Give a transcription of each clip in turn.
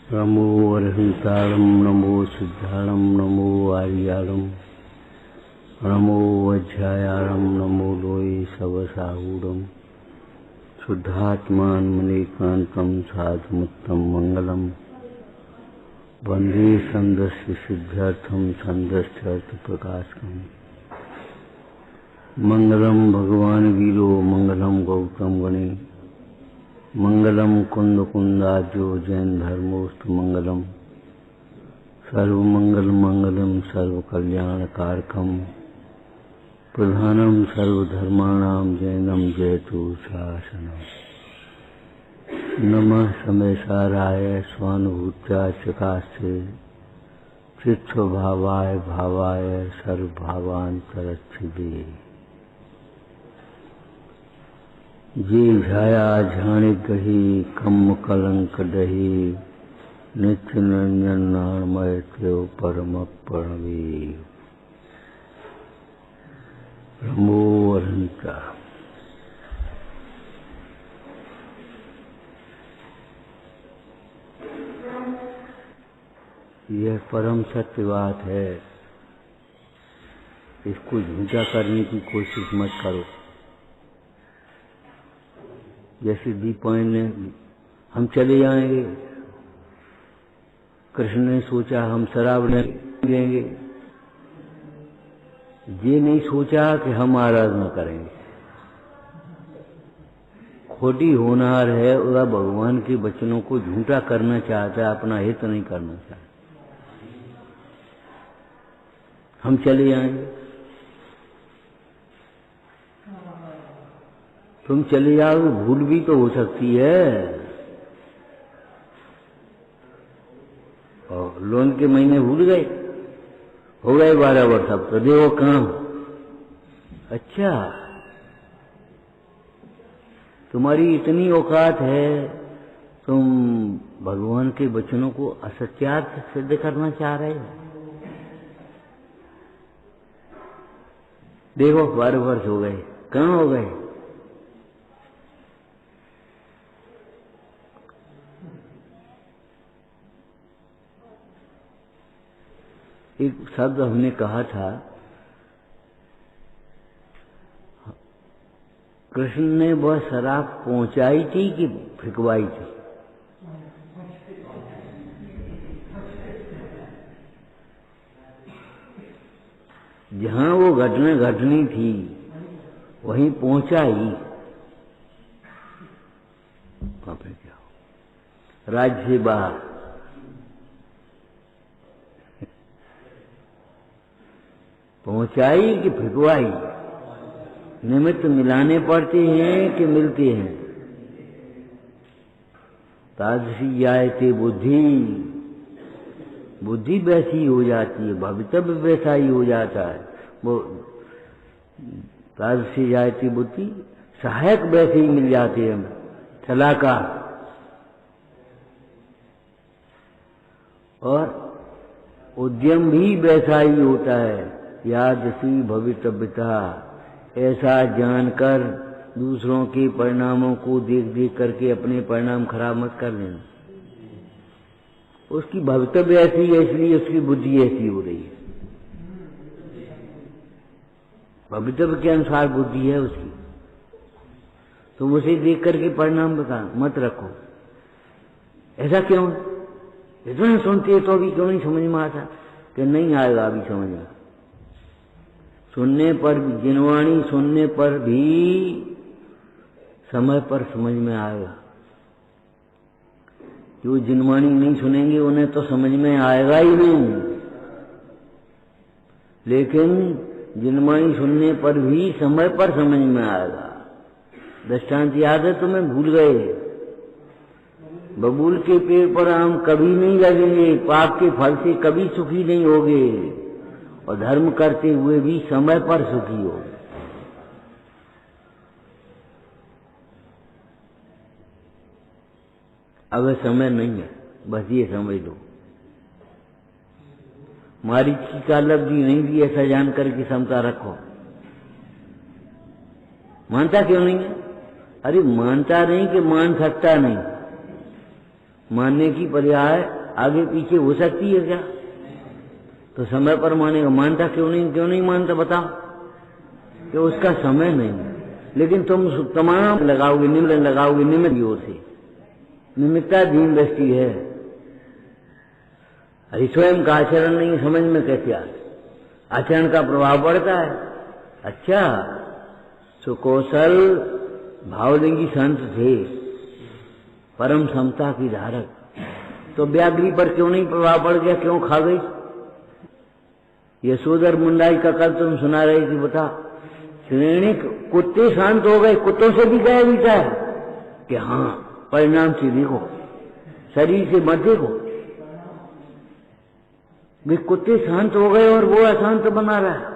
नमो अरहंतारं नमो सिद्धारं नमो आर्यारं नमो वज्रायारं नमो लोये सवसाहूरं शुद्धात्मान मणिकान्तं साधुमुत्तम मंगलम वंदे संदस्य सिद्ध्यर्थम संदस्यर्थ प्रकाशकम मंगलम भगवान वीरो मंगलम गौतम गणे मंगलम कुंद कुंदाज्यो जैन धर्मोस्तु मंगलम सर्वमंगल मंगलम सर्व कल्याण कारकम प्रधानम सर्वधर्माणाम जैनम जयतु शासनम नमः समेसाराय स्वानुभूत्या चकास्ते चित्स्वभावाय भावाय सर्वभावांतरच्छिदे जे झाया झाणे कही कम कलंक दही नित्य निरंजन नामय त्यों परम प्रणवी नमो अनंता। यह परम सत्य बात है, इसको झूठा करने की कोशिश मत करो। जैसे दीपायन ने हम चले जाएंगे, कृष्ण ने सोचा हम शराब नहीं लेंगे, ये नहीं सोचा कि हम आराधना करेंगे। खोटी होनहार है, वह भगवान के वचनों को झूठा करना चाहता है, अपना हित नहीं करना चाहता। हम चले जाएंगे, तुम चले जाओ, भूल भी तो हो सकती है। और लोन के महीने भूल गए, हो गए 12 वर्ष, अब तो देखो काम। अच्छा, तुम्हारी इतनी औकात है, तुम भगवान के वचनों को असत्यार्थ सिद्ध करना चाह रहे हो। देखो 12 वर्ष हो गए, कहाँ हो गए? एक शब्द हमने कहा था, कृष्ण ने वह शराब पहुंचाई थी कि फिकवाई थी? जहां वो घटना घटनी थी वहीं पहुंचाई। वहां पे क्या राज्य से बाहर पहुंचाई कि फिकवाई? निमित्त मिलाने पड़ते हैं कि मिलते हैं? तादृशी जायते बुद्धि, बुद्धि वैसी हो जाती है, भवितव्य वैसा ही हो जाता है। वो तादृशी जायती बुद्धि, सहायक वैसे ही मिल जाते हैं, सलाहकार। और उद्यम भी वैसा ही होता है, यादसी भवितव्यता, ऐसा जानकर दूसरों के परिणामों को देख देख करके अपने परिणाम खराब मत कर लेना। उसकी भवितव्य ऐसी है, इसलिए उसकी बुद्धि ऐसी हो रही है। भवितव्य के अनुसार बुद्धि है उसकी, तुम उसे देख करके परिणाम बता मत रखो। ऐसा क्यों? इतना सुनते तो अभी क्यों नहीं समझ में आता? कि नहीं आएगा अभी समझ में। सुनने पर भी, जिनवाणी सुनने पर भी समय पर समझ में आएगा। जो जिनवाणी नहीं सुनेंगे उन्हें तो समझ में आएगा ही नहीं। लेकिन जिनवाणी सुनने पर भी समय पर समझ में आएगा। दृष्टांत याद है तुम्हें? भूल गए? बबूल के पेड़ पर आम कभी नहीं लगेंगे, पाप के फल से कभी सुखी नहीं होगे, और धर्म करते हुए भी समय पर सुखी हो। अब समय नहीं है, बस ये समझ लो। मारीच की कालब्धि नहीं दी, ऐसा जानकर की क्षमता रखो। मानता क्यों नहीं है? अरे मानता नहीं कि मान सकता नहीं। मानने की पर्याय आगे पीछे हो सकती है क्या? तो समय पर मानेगा। मानता क्यों नहीं मानता बताओ? कि उसका समय नहीं है। लेकिन तुम तमाम लगाओगे, निमित्त की ओर से। निमित्ता दीन दृष्टि है, अरे स्वयं का आचरण नहीं, समझ में कैसे आ? आचरण का प्रभाव पड़ता है। अच्छा, सुकौशल भावलिंगी संत थे, परम समता की धारक, तो व्याघ्री पर क्यों नहीं प्रभाव पड़ गया? क्यों खा गई? यशोधर मुंडाई का कल तुम सुना रही थी, बता श्रेणी कुत्ते शांत हो गए, कुत्तों से भी गए विचार कि हाँ परिणाम से देखो, शरीर से मत देखो। वे कुत्ते शांत हो गए और वो अशांत बना रहा है।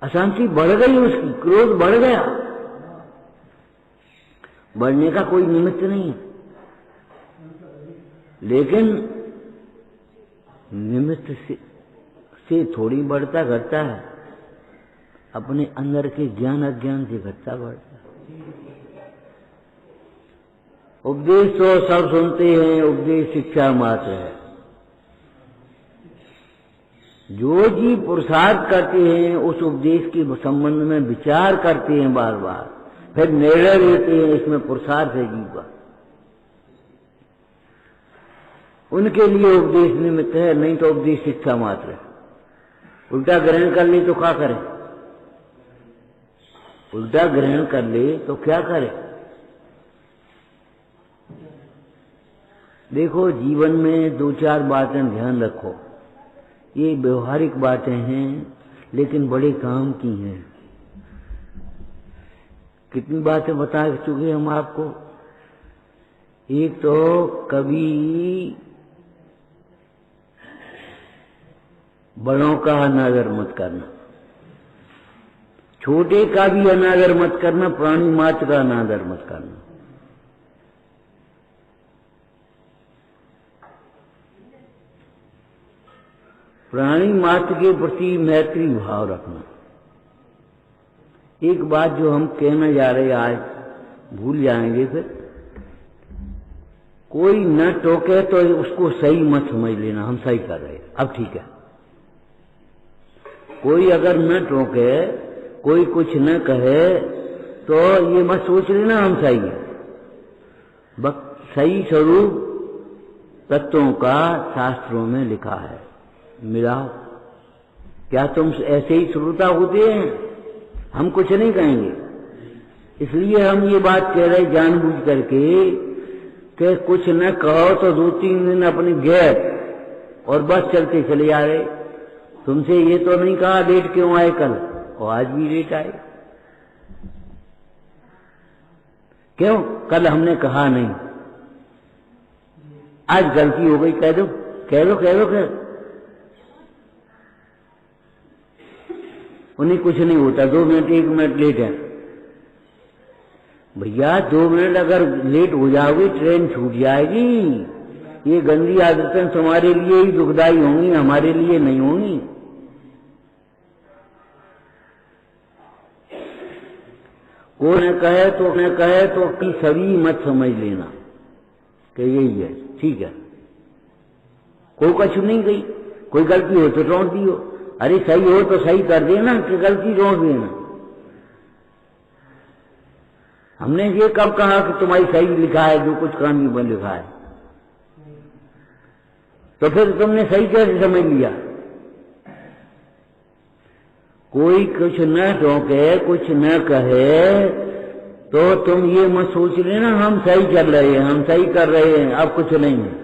अशांति बढ़ गई उसकी, क्रोध बढ़ गया। बढ़ने का कोई निमित्त नहीं है, लेकिन निमित्त से थोड़ी बढ़ता घटता है, अपने अंदर के ज्ञान अज्ञान से घटता बढ़ता है। उपदेश तो सब सुनते हैं, उपदेश शिक्षा मात्र है। जो जी पुरुषार्थ करते हैं उस उपदेश के संबंध में विचार करते हैं बार बार, फिर निर्णय लेते हैं इसमें पुरुषार्थ है जीव का, उनके लिए उपदेश निमित्त है, नहीं तो उपदेश शिक्षा मात्र है। उल्टा ग्रहण कर ले तो क्या करे? उल्टा ग्रहण कर ले तो क्या करे? देखो, जीवन में दो चार बातें ध्यान रखो, ये व्यवहारिक बातें हैं लेकिन बड़े काम की हैं। कितनी बातें बता चुके हम आपको। एक तो कभी बड़ों का अनादर मत करना, छोटे का भी अनादर मत करना, प्राणी मात्र का अनादर मत करना। प्राणी मात्र के प्रति मैत्री भाव रखना। एक बात जो हम कहना जा रहे आज भूल जाएंगे, फिर कोई न टोके तो उसको सही मत समझ लेना, हम सही कर रहे हैं, अब ठीक है। कोई अगर न टोके, कोई कुछ न कहे तो ये मत सोच लेना हम सही है। सही स्वरूप तत्वों का शास्त्रों में लिखा है, मिलाओ। क्या तुम ऐसे ही श्रोता होते हैं? हम कुछ नहीं कहेंगे, इसलिए हम ये बात कह रहे जानबूझ करके कि कुछ न कहो तो 2-3 दिन अपने गैप और बस चलते चले जा रहे। तुमसे ये तो नहीं कहा लेट क्यों आए कल, और आज भी लेट आए। क्यों? कल हमने कहा नहीं, आज गलती हो गई, कह दो कह दो कह दो कह दो। उन्हें कुछ नहीं होता, 2 मिनट 1 मिनट लेट है। भैया 2 मिनट अगर लेट हो जाओगे ट्रेन छूट जाएगी। ये गंदी आदतें तुम्हारे लिए ही दुखदाई होंगी, हमारे लिए नहीं होंगी। कोई न कहे तो कि सभी मत समझ लेना कि यही है, ठीक है। कोई कछु नहीं गई, कोई गलती हो तो रोक दियो, अरे सही हो तो सही कर देना कि गलती रोक देना। हमने ये कब कहा कि तुम्हारी सही लिखा है जो कुछ कानून में लिखा है? तो फिर तुमने सही कैसे समझ लिया? कोई कुछ न टोके, कुछ न कहे तो तुम ये मत सोच लेना हम सही कर रहे हैं, हम सही कर रहे हैं, अब कुछ नहीं है।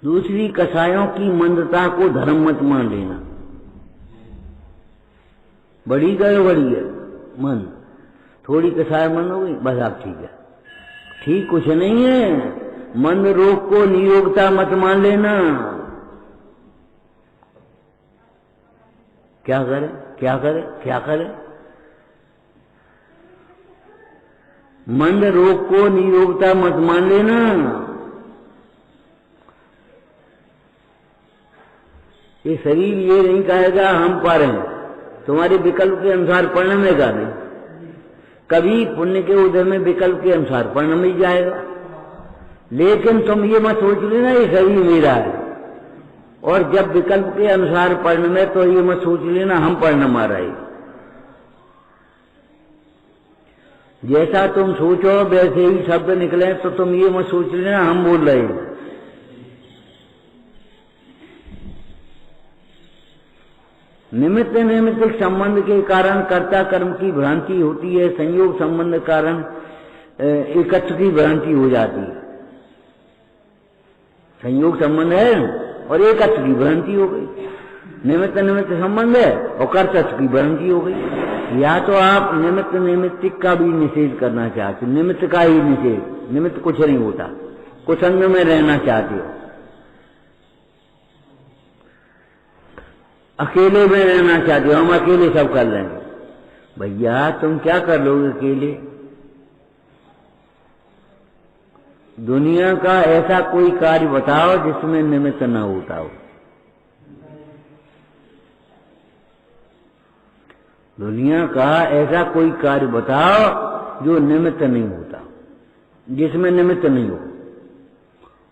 दूसरी, कसायों की मंदता को धर्म मत मान लेना। बड़ी गड़बड़ी है मन, थोड़ी कसाय मन हो गई बस आप ठीक है। ठीक कुछ नहीं है, मंद रोग को निरोगता मत मान लेना। क्या करें क्या करें क्या करें? मंद रोग को निरोगता मत मान लेना। ये शरीर ये नहीं कहेगा हम पर हैं, तुम्हारे विकल्प के अनुसार परिणमेगा नहीं। कभी पुण्य के उदय में विकल्प के अनुसार परिणम ही जाएगा। लेकिन तुम ये मत सोच लेना ये शरीर मेरा है, और जब विकल्प के अनुसार परिणम है तो ये मत सोच लेना हम परिणम आ रहे। जैसा तुम सोचो वैसे ही शब्द निकले, तो तुम ये मत सोच लेना हम बोल रहे हैं। निमित्त नैमित्तिक संबंध के कारण कर्ता कर्म की भ्रांति होती है, संयोग संबंध कारण एकत्व की भ्रांति हो जाती है। संयोग संबंध है और एकत्व की भ्रांति हो गई, निमित्त निमित्त संबंध है और कर्तत्व की भ्रांति हो गई। या तो आप निमित्त नैमित्तिक का भी निषेध करना चाहते, निमित्त का ही निषेध, निमित्त कुछ नहीं होता, कुछ अंग में रहना चाहते हो, अकेले में रहना चाहते हो, हम अकेले सब कर लेंगे। भैया तुम क्या कर लोगे अकेले? दुनिया का ऐसा कोई कार्य बताओ जिसमें निमित्त न होता हो। दुनिया का ऐसा कोई कार्य बताओ जो निमित्त नहीं होता, जिसमें निमित्त नहीं हो,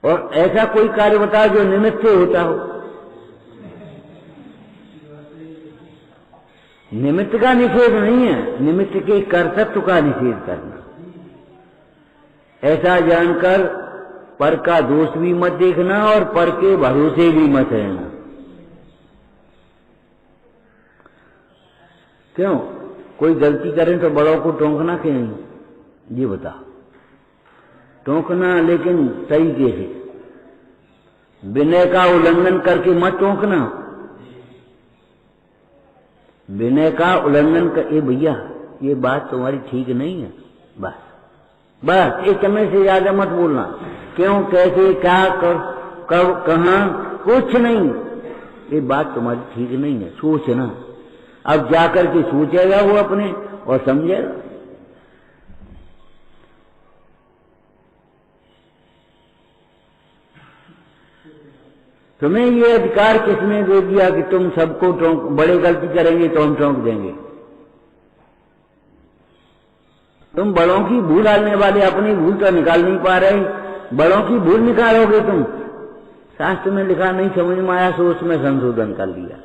और ऐसा कोई कार्य बताओ जो निमित्त से होता हो। निमित्त का निषेध नहीं है, निमित्त के कर्तृत्व का निषेध करना। ऐसा जानकर पर का दोष भी मत देखना और पर के भरोसे भी मत रहना। क्यों? कोई गलती करें तो बड़ों को टोकना क्यों नहीं? ये बता, टोकना लेकिन तरीके से, विनय का उल्लंघन करके मत टोकना। विनय का उल्लंघन कर, ए भैया ये बात तुम्हारी ठीक नहीं है, बस बस एक समय से ज्यादा मत बोलना। क्यों, कैसे, क्या, कब, कहाँ, कुछ नहीं। ये बात तुम्हारी ठीक नहीं है, सोचना। अब जाकर के सोचेगा वो अपने और समझेगा। तुम्हें ये अधिकार किसने दे दिया कि तुम सबको बड़े गलती करेंगे तो हम टोक देंगे? तुम बड़ों की भूल डालने वाले अपनी भूल तो निकाल नहीं पा रहे, बड़ों की भूल निकालोगे तुम। शास्त्र में लिखा नहीं समझ में आया सो उसमें संशोधन कर लिया।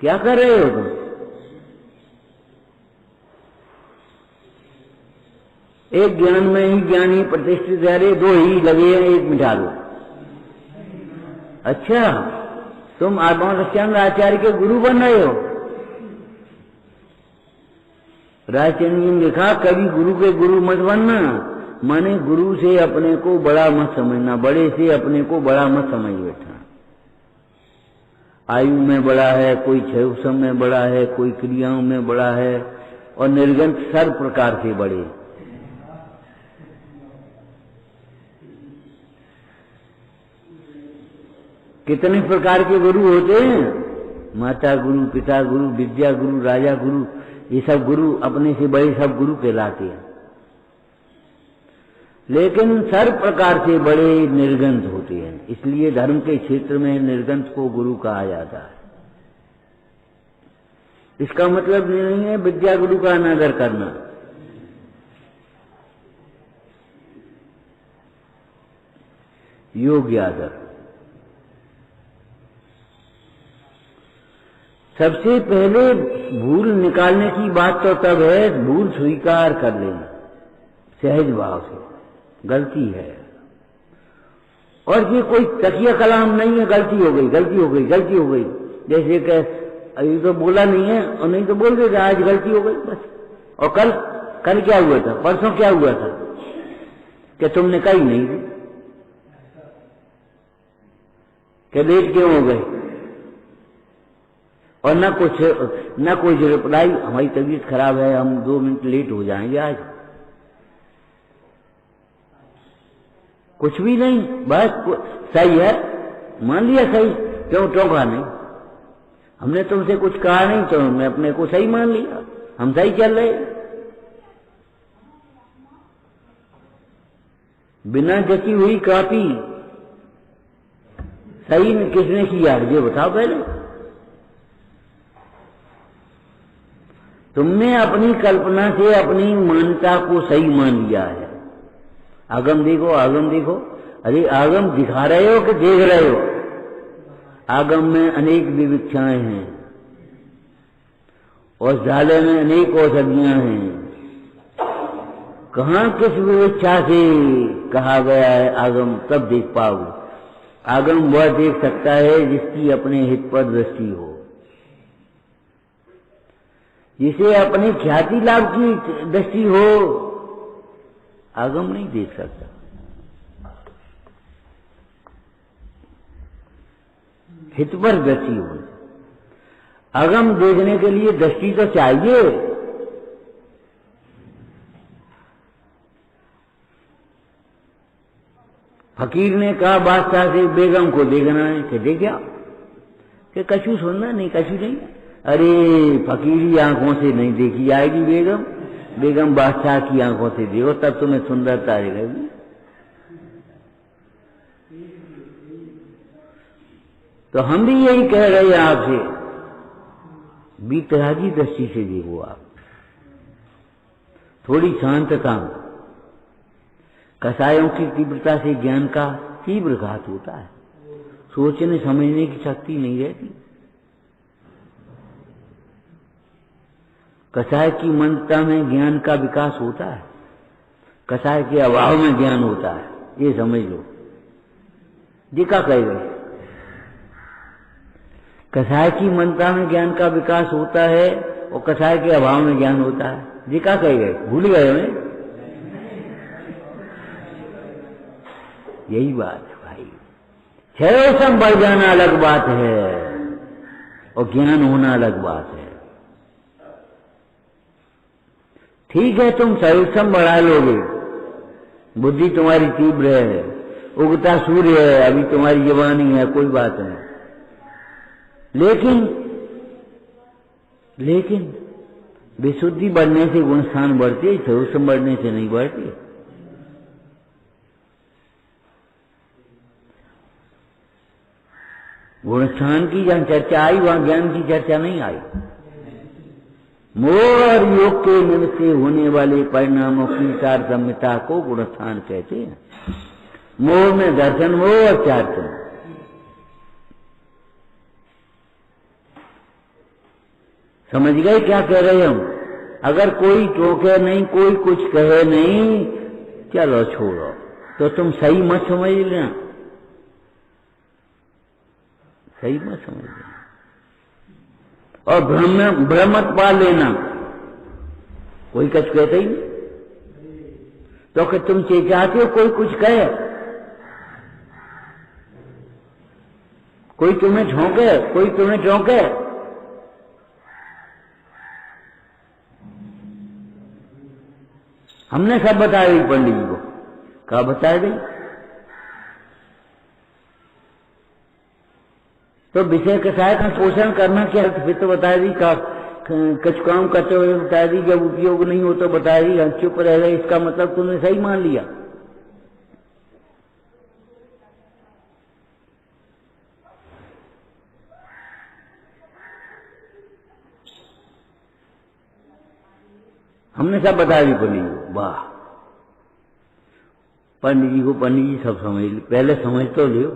क्या कर रहे हो तुम? एक ज्ञान में ही ज्ञानी प्रतिष्ठित है, रे दो ही लगे हैं, एक मिटा दो। अच्छा, तुम रामचंद्र आचार्य के गुरु बन रहे हो। राजचंद्र जी ने लिखा कभी गुरु के गुरु मत बनना, माने गुरु से अपने को बड़ा मत समझना, बड़े से अपने को बड़ा मत समझ बैठना। आयु में बड़ा है, कोई क्षय में बड़ा है, कोई क्रियाओं में बड़ा है, और निर्गंत सर्व प्रकार से बड़े। कितने प्रकार के गुरु होते हैं? माता गुरु, पिता गुरु, विद्या गुरु, राजा गुरु, ये सब गुरु अपने से बड़े सब गुरु कहलाते हैं। लेकिन सर्व प्रकार से बड़े निर्गंत होते हैं, इसलिए धर्म के क्षेत्र में निर्गंत को गुरु कहा जाता है। इसका मतलब ये नहीं है विद्या गुरु का अनादर करना। योग्य आदर। सबसे पहले भूल निकालने की बात तो तब है भूल स्वीकार कर लेना सहज भाव से, गलती है। और ये कोई तकिया कलाम नहीं है, गलती हो गई, गलती हो गई, गलती हो गई। जैसे कि अभी तो बोला नहीं है और नहीं तो बोल देगा आज गलती हो गई बस। और कल क्या हुआ था, परसों क्या हुआ था कि तुमने कही नहीं थी कि लेट क्यों हो गए, और न कुछ रिप्लाई, हमारी तबीयत खराब है हम 2 मिनट लेट हो जाएंगे आज, कुछ भी नहीं। बस सही है, मान लिया सही, क्यों टोका नहीं। हमने तुमसे कुछ कहा नहीं तो हमने अपने को सही मान लिया, हम सही चल रहे। बिना जची हुई कॉपी सही किसने किया ये बताओ पहले। तुमने अपनी कल्पना से अपनी मान्यता को सही मान लिया है। आगम देखो, आगम देखो। अरे आगम दिखा रहे हो कि देख रहे हो? आगम में अनेक विविक्षाएं हैं, औषधालय में अनेक औषधियां हैं। कहाँ किस विविक्षा से कहा गया है आगम, तब देख पाओगे। आगम वह देख सकता है जिसकी अपने हित पर दृष्टि हो, जिसे अपनी ख्याति लाभ की दृष्टि हो। आगम नहीं देख सकता। हित पर दृष्टि हो। आगम देखने के लिए दृष्टि तो चाहिए। फकीर ने कहा बादशाह से बेगम को देखना है। कि देख क्या? कि कछु सुनना नहीं, कछु नहीं। अरे फकीरी आंखों से नहीं देखी जाएगी बेगम, बेगम बादशाह की आंखों से देखो, तब तुम्हें सुंदरता आएगी। तो हम भी यही कह रहे हैं आपसे, बीतरागी दृष्टि से देखो आप। थोड़ी शांतता। कसायों की तीव्रता से ज्ञान का तीव्र घात होता है। सोचने समझने की शक्ति नहीं रहती। कसाय की मंदता में ज्ञान का विकास होता है, कसाय के अभाव में ज्ञान होता है। ये समझ लो। जी क्या कह गए? कसाय की मंदता में ज्ञान का विकास होता है और कसाय के अभाव में ज्ञान होता है। जी क्या कह गए? भूल गए हमें? यही बात है भाई। क्षयोसम बढ़ जाना अलग बात है और ज्ञान होना अलग बात है। ठीक है, तुम क्षयोसम बढ़ा लोगे, बुद्धि तुम्हारी तीव्र है, उगता सूर्य है, अभी तुम्हारी जवानी है, कोई बात नहीं। लेकिन विशुद्धि बढ़ने से गुणस्थान बढ़ती है, क्षयोसम बढ़ने से नहीं बढ़ती। गुणस्थान की जहां चर्चा आई वहां ज्ञान की चर्चा नहीं आई। मोह और योग के निमित्त से होने वाले परिणामों की तारतम्यता को गुणस्थान कहते हैं। मोह में दर्शन मोह और चारतम्य। समझ गए क्या कह रहे हम? अगर कोई टोके नहीं, कोई कुछ कहे नहीं, चलो छोड़ो, तो तुम सही मत समझ लेना, सही मत समझ लेना और भ्रम मत पा लेना। कोई कुछ कहते ही नहीं तो कि तुम चाहते हो कोई कुछ कहे, कोई तुम्हें ठोके, कोई तुम्हें टोके। हमने सब बताया दी पंडित जी को। कहा बताया दी? तो विषय कसाय का पोषण करना क्या है? फिर तो बताया दी। कुछ काम करते हुए बताया दी, जब उपयोग नहीं हो तो बताया दी। चुप रह गए, इसका मतलब तुमने सही मान लिया। हमने सब बता दी पंडित जी को। वाह, पंडित जी सब समझ ली। पहले समझ तो लियो।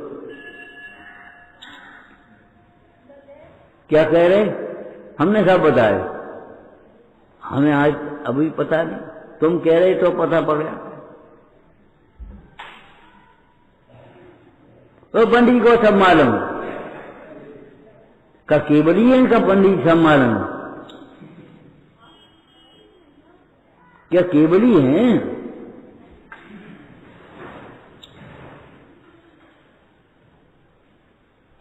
क्या कह रहे? हमने सब बताया, हमें आज अभी पता नहीं, तुम कह रहे तो पता पड़ गया। तो पंडित को सब मालूम का केवल ही इनका पंडित सब मालूम। क्या केवल ही है?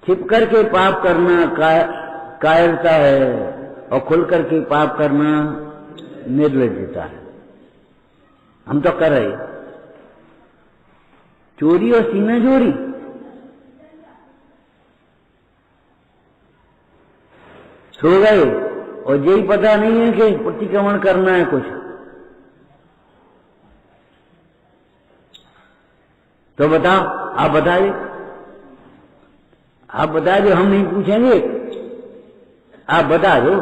छिप करके पाप करना कायरता है और खुल करके पाप करना निर्लज्जता है। हम तो कर रहे चोरी और सीना चोरी। सो गए और यही पता नहीं है कि प्रतिक्रमण करना है कुछ। तो बताओ, आप बता दो, आप बता दो, हम नहीं पूछेंगे, आप बता दो।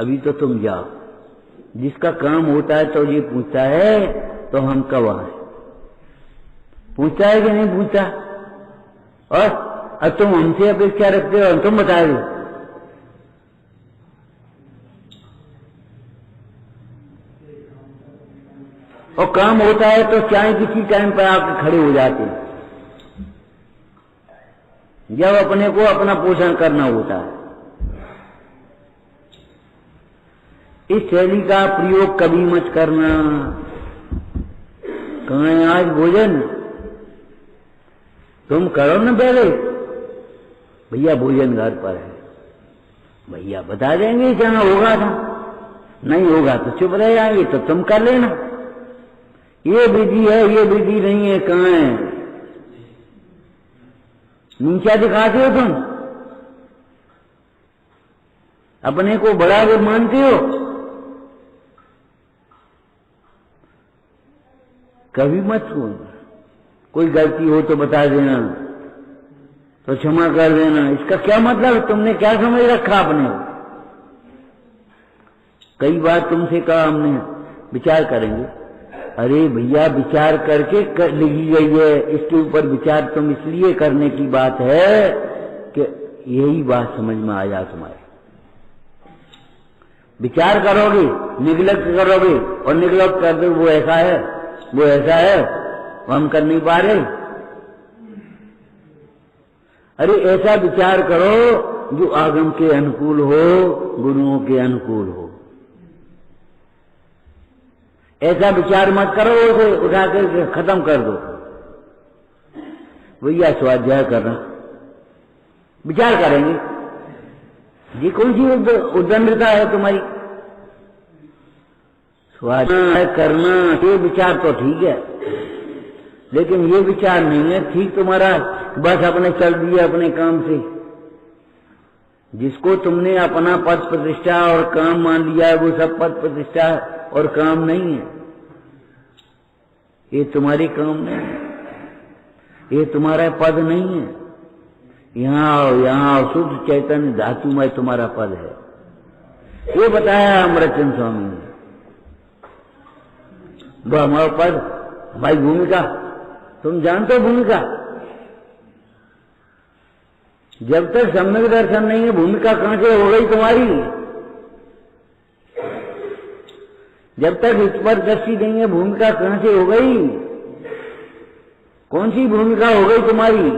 अभी तो तुम जाओ। जिसका काम होता है तो ये पूछता है तो हम कब आए, पूछता है कि नहीं पूछता? और अब तुम हमसे अपेक्षा रखते हो, तुम बता दो। और काम होता है तो चाहे किसी टाइम पर आकर खड़े हो जाते हैं, जब अपने को अपना पोषण करना होता है। इस शैली का प्रयोग कभी मत करना। कहाँ है आज भोजन? तुम करो ना पहले, भैया भोजन घर पर है, भैया बता देंगे जहां होगा था, नहीं होगा तो चुप रह जाएंगे, तो तुम कर लेना। ये विधि है, ये विधि नहीं है, कहाँ है? नीचा दिखाते हो तुम, अपने को बड़ा वो मानते हो। कभी मत सुन, कोई गलती हो तो बता देना, तो क्षमा कर देना। इसका क्या मतलब? तुमने क्या समझ रखा अपने? कई बार तुमसे कहा हमने विचार करेंगे, अरे भैया विचार करके लिखी गई है, इसके ऊपर विचार तुम इसलिए करने की बात है कि यही बात समझ में आ जाए तुम्हारे। विचार करोगे, निगलेक्ट करोगे और निगलेक्ट कर दो, वो ऐसा है, वो ऐसा है, वो हम कर नहीं पा रहे। अरे ऐसा विचार करो जो आगम के अनुकूल हो, गुरुओं के अनुकूल हो। ऐसा विचार मत करो उसे उठा कर खत्म कर दो। भैया स्वाध्याय करना, विचार करेंगे, ये कौन सी उद्दंडता है तुम्हारी? स्वाध्याय करना ये विचार तो ठीक है, लेकिन ये विचार नहीं है ठीक तुम्हारा, बस अपने चल दिया अपने काम से। जिसको तुमने अपना पद प्रतिष्ठा और काम मान लिया है, वो सब पद प्रतिष्ठा और काम नहीं है। ये तुम्हारी काम नहीं है, ये तुम्हारा पद नहीं है। यहाँ शुद्ध चैतन्य धातु में तुम्हारा पद है। ये बताया अमृतचंद स्वामी ने। वो हमारा पद, हमारी भूमिका तुम जानते हो। भूमिका जब तक सम्यक दर्शन नहीं है, भूमिका कहां से हो गई तुम्हारी? जब तक इस पर दृष्टि नहीं है, भूमिका कहां से हो गई? कौन सी भूमिका हो गई तुम्हारी?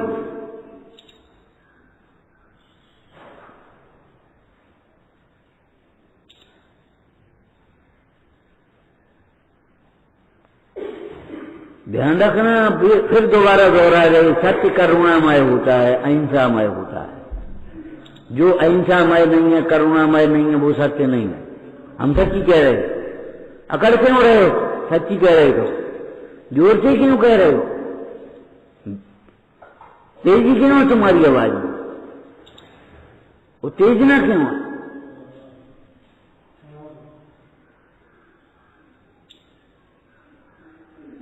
ध्यान रखना, फिर दोबारा दोहरा रहे, सत्य करुणामय होता है, अहिंसामय होता है। जो अहिंसामय नहीं है, करुणामय नहीं है, वो सत्य नहीं है। हम सच्ची कह रहे हैं। अकड़ क्यों रहे हो? सच्ची कह रहे हो तो जोर से क्यों कह रहे हो? तेजी क्यों है तुम्हारी आवाज में? वो तेज ना क्यों है?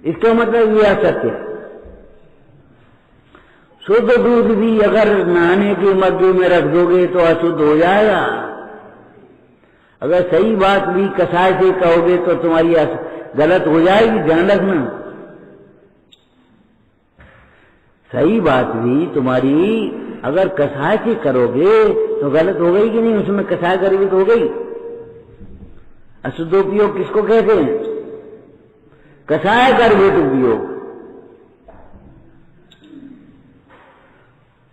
इसका मतलब ये असत्य है। शुद्ध दूध भी अगर नहाने के मध्य में रख दोगे तो अशुद्ध हो जाएगा। अगर सही बात भी कसाय से कहोगे तो तुम्हारी गलत हो जाएगी। ध्यान रखना, सही बात भी तुम्हारी अगर कसाय से करोगे तो गलत हो गई कि नहीं? उसमें कसाय करोगे तो हो गई। अशुद्धोपयोग किसको कहते हैं? कसाय कर्भित उपयोग।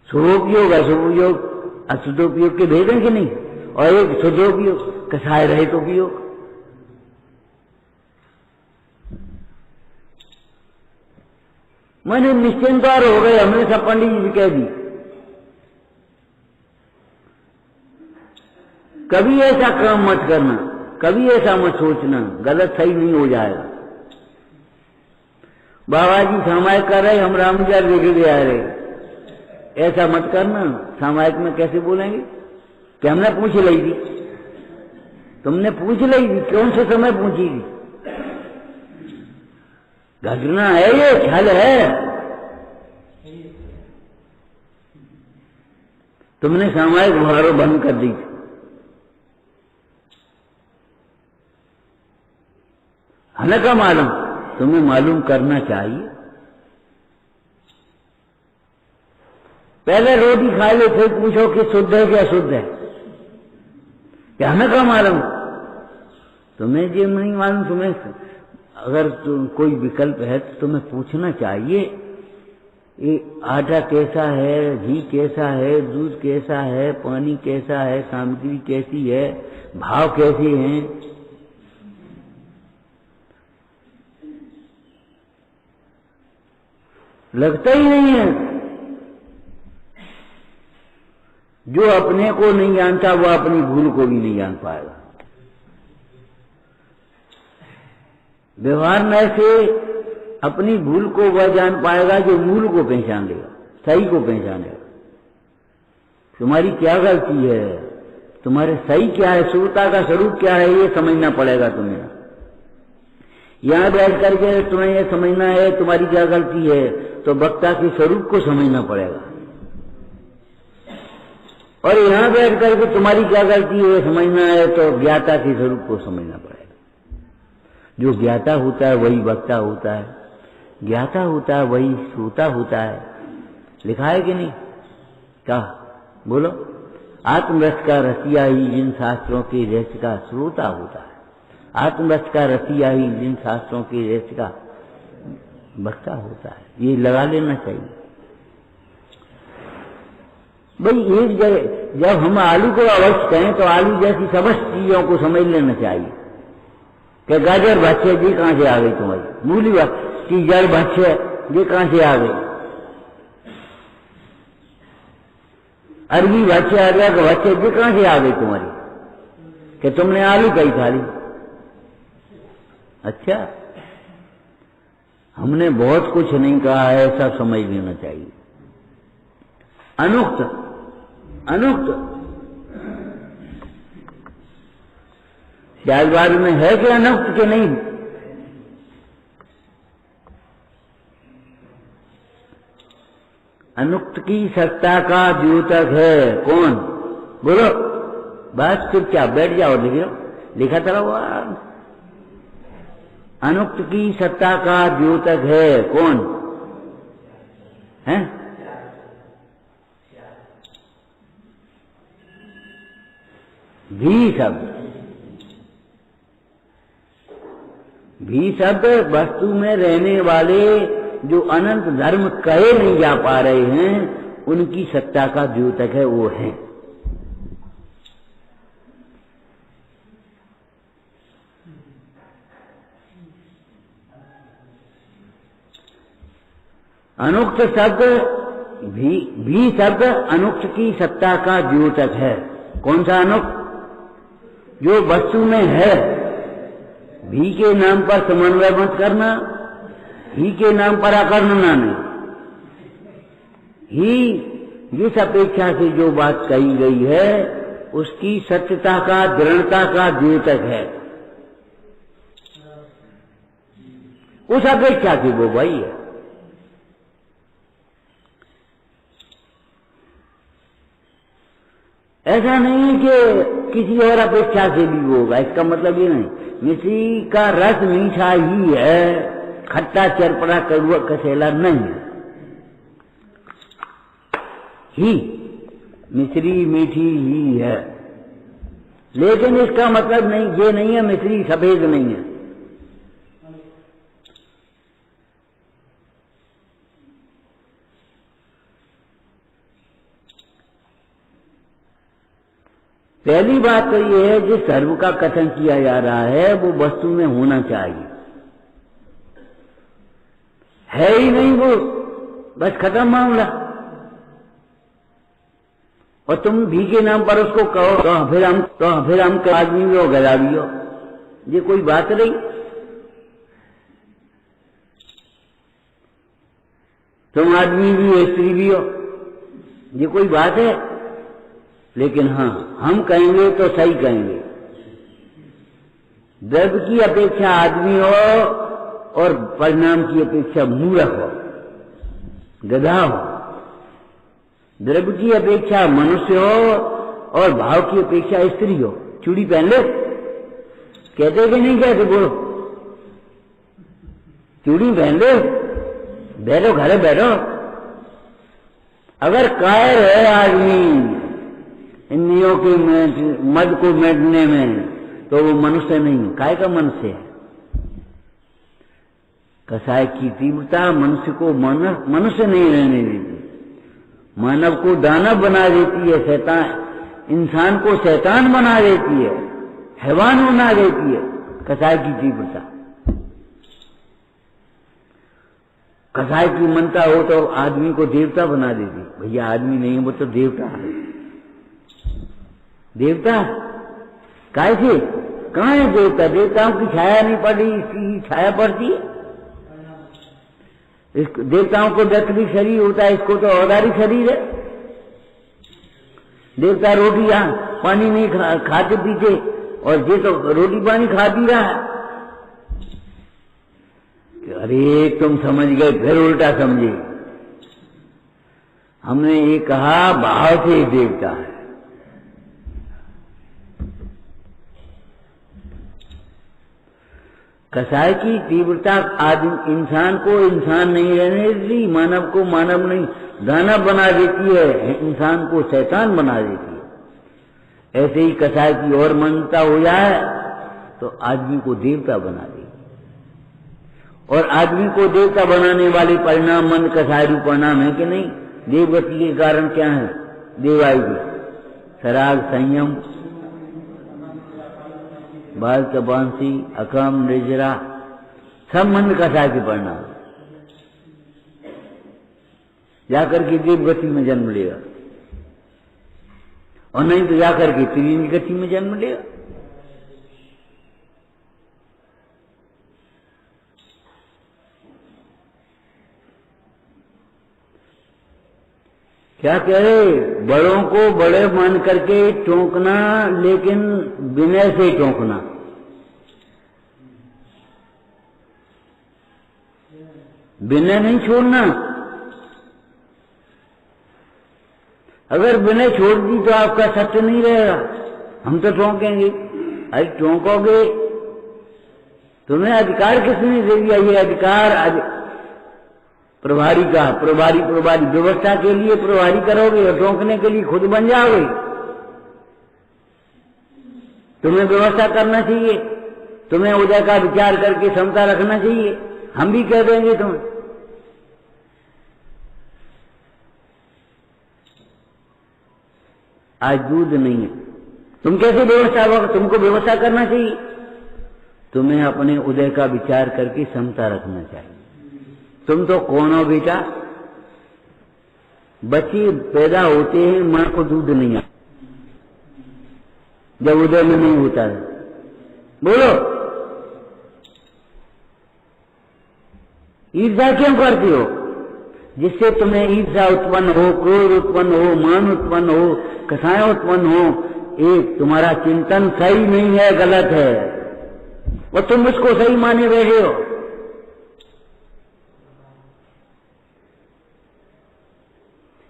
शुभोपयोग अशुभोपयोग, अशुद्धोपयोग के भेद हैं कि नहीं? और एक शुद्धोपयोग, कसाय रहित उपयोग। मैंने निश्चिंतवार हो गए, हमने सब पंडित जी कह दी। कभी ऐसा काम मत करना, कभी ऐसा मत सोचना, गलत सही नहीं हो जाएगा। बाबा जी सामायिक कर रहे, हम रामचार देखे ले आ रहे, ऐसा मत करना। सामायिक में कैसे बोलेंगे कि हमने पूछ ली थी? तुमने पूछ ली थी, कौन से समय पूछी थी? घटना है, ये छल है। तुमने सामायिक भारो बंद कर दी। हमें क्या मालूम, तुम्हें मालूम करना चाहिए। पहले रोटी खा लो फिर पूछो कि शुद्ध है कि अशुद्ध है, क्या हमें क्या मालूम। तुम्हें जो नहीं मालूम, तुम्हें अगर कोई विकल्प है तो तुम्हें पूछना चाहिए, ये आटा कैसा है, घी कैसा है, दूध कैसा है, पानी कैसा है, सामग्री कैसी है, भाव कैसे हैं। लगता ही नहीं है। जो अपने को नहीं जानता वह अपनी भूल को भी नहीं जान पाएगा। व्यवहार में से अपनी भूल को वह जान पाएगा जो मूल को पहचान लेगा, सही को पहचान लेगा। तुम्हारी क्या गलती है, तुम्हारे सही क्या है, शुद्धता का स्वरूप क्या है, ये समझना पड़ेगा तुम्हें। यहां बैठ करके तुम्हें ये समझना है तुम्हारी क्या गलती है, तो वक्ता के स्वरूप को समझना पड़ेगा। और यहां बैठ करके तुम्हारी क्या गलती है समझना है तो ज्ञाता के स्वरूप को समझना पड़ेगा। जो ज्ञाता होता है वही वक्ता होता है, ज्ञाता होता है वही श्रोता होता है। लिखा है कि नहीं, क्या बोलो। आत्मरस का रसिया ही जिन शास्त्रों के रहस्य का श्रोता होता है, आत्मरस का रसिया ही जिन शास्त्रों के रहस्य का वक्ता होता है। ये लगा लेना चाहिए भाई। एक जगह जब हम आलू को अवश्य कहें तो आलू जैसी समस्त चीजों को समझ लेना चाहिए कि गाजर भक्ष्य जी कहां से आ गई तुम्हारी, मूली की जड़ भक्ष्य ये कहां से आ गई, अरबी भक्ष्य अदरक भक्ष्य जी कहां से आ गई तुम्हारी, कि तुमने आलू कहीं खा ली। अच्छा, हमने बहुत कुछ नहीं कहा है, ऐसा समझ लेना चाहिए। अनुक्त अनुक्त त्यागवाद में है कि अनुक्त के नहीं। अनुक्त की सत्ता का द्योतक है कौन, बोलो। बस चुपचाप बैठ जाओ, लिखा था वो। अनुक्त की सत्ता का द्योतक है कौन है? भी शब्द वस्तु में रहने वाले जो अनंत धर्म कहे नहीं जा पा रहे हैं उनकी सत्ता का द्योतक है, वो है। अनुक्त शब्द भी शब्द अनुक्त की सत्ता का द्योतक है। कौन सा अनुक्त? जो वस्तु में है। भी के नाम पर समन्वय मत करना, ही के नाम पर अकर्णना नहीं। ही जिस अपेक्षा से जो बात कही गई है उसकी सत्यता का, दृढ़ता का द्योतक है। उस अपेक्षा से वो वही है। ऐसा नहीं कि किसी और अपेक्षा से भी होगा, इसका मतलब ये नहीं। मिश्री का रस मीठा ही है, खट्टा चरपड़ा कड़वा कसेला नहीं है। ही मिश्री मीठी ही है, लेकिन इसका मतलब नहीं ये नहीं है मिश्री सफेद नहीं है। पहली बात तो ये है जिस धर्म का कथन किया जा रहा है वो वस्तु में होना चाहिए। है ही नहीं वो, बस खत्म मामला। और तुम भी के नाम पर उसको कहो तो फिर हम आदमी भी हो गधा भी हो, ये कोई बात नहीं। तुम आदमी भी हो स्त्री भी हो, ये कोई बात है? लेकिन हाँ, हम कहेंगे तो सही कहेंगे। द्रव्य की अपेक्षा आदमी हो और परिणाम की अपेक्षा मूर्ख हो, गधा हो। द्रव्य की अपेक्षा मनुष्य हो और भाव की अपेक्षा स्त्री हो। चूड़ी पहन ले, कहते कि नहीं कहते? बोलो, चूड़ी पहन लो, बैठो घर बैठो। अगर कायर है आदमी इंद्रियों के मद को मेटने में, तो वो मनुष्य नहीं, काय का मनुष्य है। कसाय की तीव्रता मनुष्य को मनुष्य नहीं रहने देती, मानव को दानव बना देती है, शैतान इंसान को शैतान बना देती है, हैवान बना देती है कसाय की तीव्रता। कसाय की मनता हो तो आदमी को देवता बना देती। भैया आदमी नहीं, वो तो देवता है। देवता कैसे, कहाँ है देवता? देवताओं की छाया नहीं पड़ी, इसकी छाया पड़ती है। देवताओं को व्यक्तिगत शरीर होता है, इसको तो औदारी शरीर है। देवता रोटी पानी नहीं खाते पीते, और ये तो रोटी पानी खा पी रहा है। अरे तुम समझ गए, फिर उल्टा समझे। हमने ये कहा भाव से देवता है। कसाय की तीव्रता आदमी इंसान को इंसान नहीं रहने देती, मानव को मानव नहीं दानव बना देती है, इंसान को शैतान बना देती है। ऐसे ही कसाय की और मनता हो जाए तो आदमी को देवता बना देगी। और आदमी को देवता बनाने वाले परिणाम मन कसाय रूप परिणाम है कि नहीं? देवगति के कारण क्या है? देवायु, सराग, संयम, बाल कबांसी, अकम, निर्जरा, सब मन कसाय के परिणाम। जाकर के देवगति में जन्म लेगा, और नहीं तो जाकर के त्रिलिंग गति में जन्म लेगा। क्या कह रहे? बड़ों को बड़े मान करके टोकना, लेकिन विनय से टोकना। विनय नहीं छोड़ना। अगर विनय छोड़ दी तो आपका सत्य नहीं रहेगा। हम तो टोकेंगे। अरे टोकोगे, तुम्हें अधिकार किसने दे दिया? ये अधिकार प्रभारी का, प्रभारी व्यवस्था के लिए प्रभारी करोगे और टोकने के लिए खुद बन जाओगे। तुम्हें व्यवस्था करना चाहिए, तुम्हें उदय का विचार करके क्षमता रखना चाहिए। हम भी कह देंगे तुम्हें। आज दूध नहीं है, तुम कैसे व्यवस्था होगा? तुमको व्यवस्था करना चाहिए। तुम्हें अपने उदय का विचार करके क्षमता रखना चाहिए। तुम तो कौन हो बेटा? बच्चे पैदा होते हैं, मां को दूध नहीं आता जब उदय में नहीं होता है। बोलो, ईर्ष्या क्यों करती हो? जिससे तुम्हें ईर्ष्या उत्पन्न हो, क्रोध उत्पन्न हो, मान उत्पन्न हो, कसाय उत्पन्न हो। एक तुम्हारा चिंतन सही नहीं है, गलत है, और तुम उसको सही माने बैठे हो।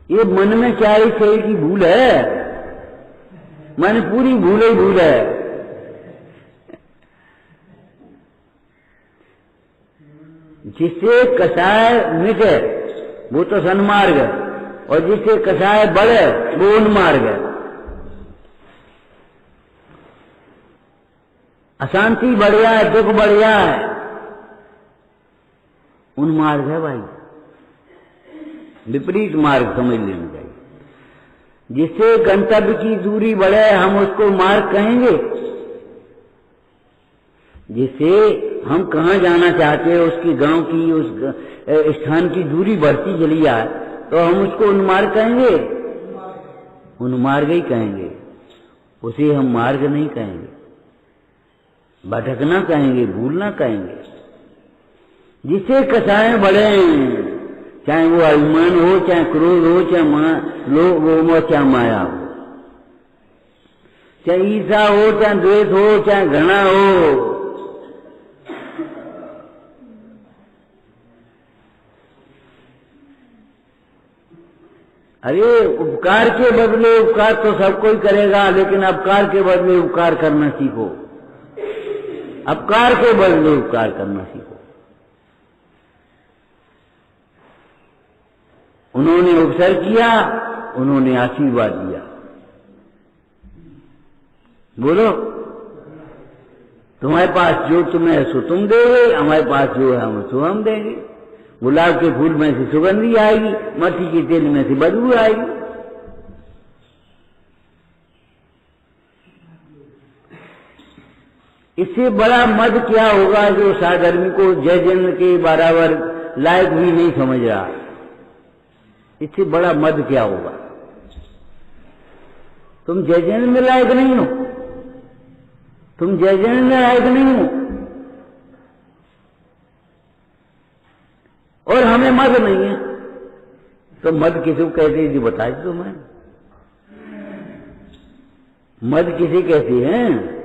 ये मन में क्या ही सही की भूल है? मन पूरी भूल ही भूल है। जिससे कसाय मिटे वो तो सन्मार्ग है, और जिससे कसाय बढ़े वो उन्मार्ग है। अशांति बढ़ जाए, दुख बढ़ जाए, उन्मार्ग है भाई, विपरीत मार्ग समझ लेना चाहिए। जिससे गंतव्य की दूरी बढ़े हम उसको मार्ग कहेंगे। जिससे हम कहाँ जाना चाहते हैं उसकी गांव की, उस स्थान की दूरी बढ़ती चली जाए तो हम उसको उन्मार्ग कहेंगे, उन्मार्ग ही कहेंगे। उसे हम मार्ग नहीं कहेंगे, भटकना कहेंगे, भूलना कहेंगे। जिससे कसाय बढ़े, चाहे वो अभिमान हो, चाहे क्रोध हो, चाहे लोभ हो, चाहे माया हो, चाहे ईर्ष्या हो, चाहे द्वेष हो, चाहे घृणा हो। अरे उपकार के बदले उपकार तो सब कोई करेगा, लेकिन अपकार के बदले उपकार करना सीखो। अपकार के बदले उपकार करना सीखो। उन्होंने उपसर किया, उन्होंने आशीर्वाद दिया। बोलो, तुम्हारे पास जो तुम्हें सो तुम दोगे, हमारे पास जो है हम सो हम देंगे। गुलाब के फूल में से सुगंधी आएगी, मट्टी के तेल में से बदबू आएगी। इससे बड़ा मद क्या होगा जो साधर्मी को जय जन के बराबर लायक भी नहीं समझ रहा। इससे बड़ा मद क्या होगा? तुम जय जन में लायक नहीं हो, तुम जय जन में लायक नहीं हो, और हमें मद नहीं है। तो मद किसी को कहते हैं जी बता दो। मैं मद किसे कहते हैं?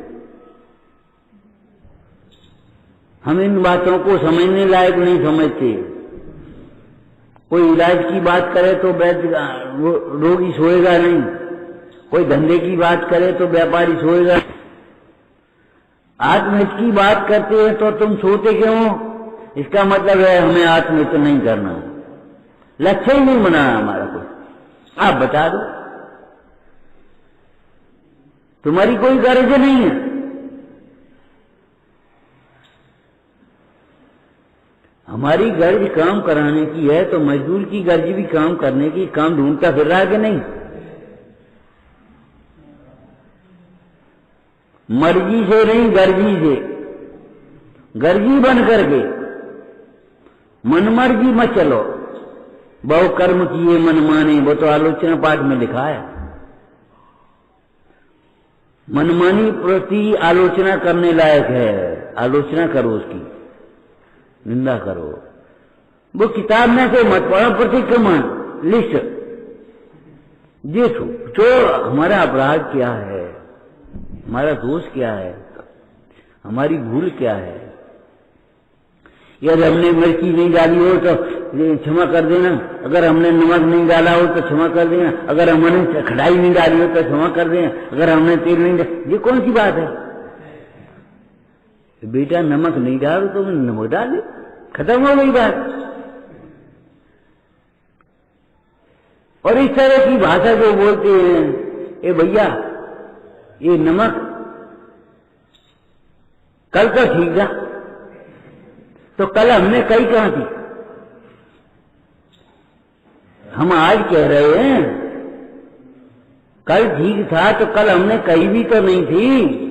हम इन बातों को समझने लायक नहीं समझते। कोई इलाज की बात करे तो रोगी सोएगा नहीं, कोई धंधे की बात करे तो व्यापारी सोएगा। आत्महित की बात करते हैं तो तुम सोते क्यों? इसका मतलब है हमें आत्महित नहीं करना, लक्ष्य ही नहीं बनाना हमारा कोई। आप बता दो, तुम्हारी कोई गर्ज नहीं है। हमारी गर्ज काम कराने की है, तो मजदूर की गर्ज भी काम करने की, काम ढूंढता फिर रहा कि नहीं? मर्जी से नहीं, गर्जी से, गर्जी बन करके मनमर्जी मत चलो। बहु कर्म किए मन माने, वो तो आलोचना पाठ में लिखा है। मनमानी प्रति आलोचना करने लायक है, आलोचना करो, उसकी निंदा करो। वो किताब में से मत पढ़ो, प्रतिक्रमण लिस्ट देखो तो हमारा अपराध क्या है, हमारा दोष क्या है, हमारी भूल क्या है। यदि हमने मिर्ची नहीं डाली हो तो क्षमा कर देना, अगर हमने नमक नहीं डाला हो तो क्षमा कर देना, अगर हमने खटाई नहीं डाली हो तो क्षमा कर देना, अगर हमने तेल नहीं डाला। ये कौन सी बात है? बेटा नमक नहीं डालो तो नमक डाल, खत्म हो गई बात। और इस तरह की भाषा जो बोलते हैं, ए भैया ये नमक कल तो ठीक था, तो कल हमने कही कहां थी? हम आज कह रहे हैं कल ठीक था, तो कल हमने कही भी तो नहीं थी।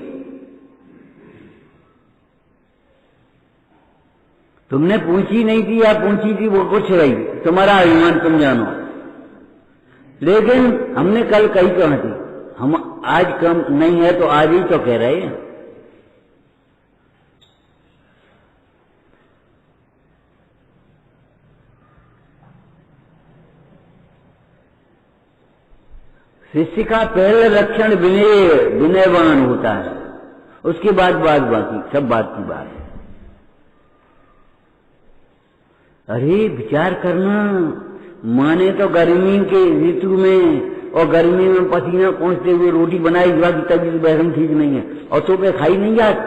तुमने पूछी नहीं थी या पूछी थी, वो कुछ रही, तुम्हारा अभिमान तुम जानो। लेकिन हमने कल कही कहां थी? हम आज कम नहीं है तो आज ही तो कह रहे हैं। शिष्य का पहले लक्षण विनयवान होता है, उसके बाद बाकी सब बात की बात है। अरे विचार करना, माने तो गर्मी के ऋतु में और गर्मी में पसीना पहुंचते हुए रोटी बनाई बाकी तबीयत बहरम ठीक नहीं है, और तो पे खाई नहीं जाती।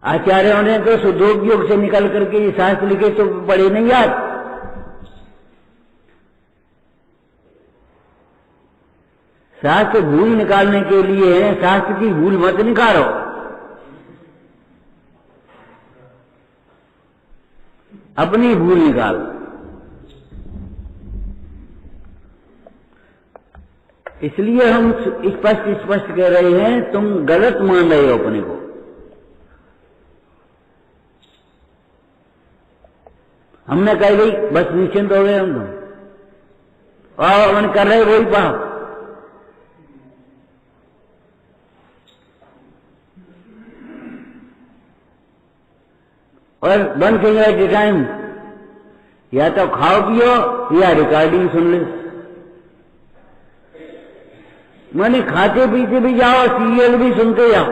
आचार्यों ने तो शुद्धोपयोग से निकल करके ये शास्त्र लिखे तो पढ़े नहीं जाते। शास्त्र भूल निकालने के लिए है, शास्त्र की भूल मत निकालो। अपनी भूल निकालो। इसलिए हम स्पष्ट कह रहे हैं, तुम गलत मान रहे हो अपने को। हमने कह गई बस निश्चिंत हो गए हम तुम, और हम कर रहे वही पाप। और बंद करेंगे के टाइम या तो खाओ पियो या रिकॉर्डिंग सुन ले। माने खाते पीते भी जाओ, सीरियल भी सुनते जाओ,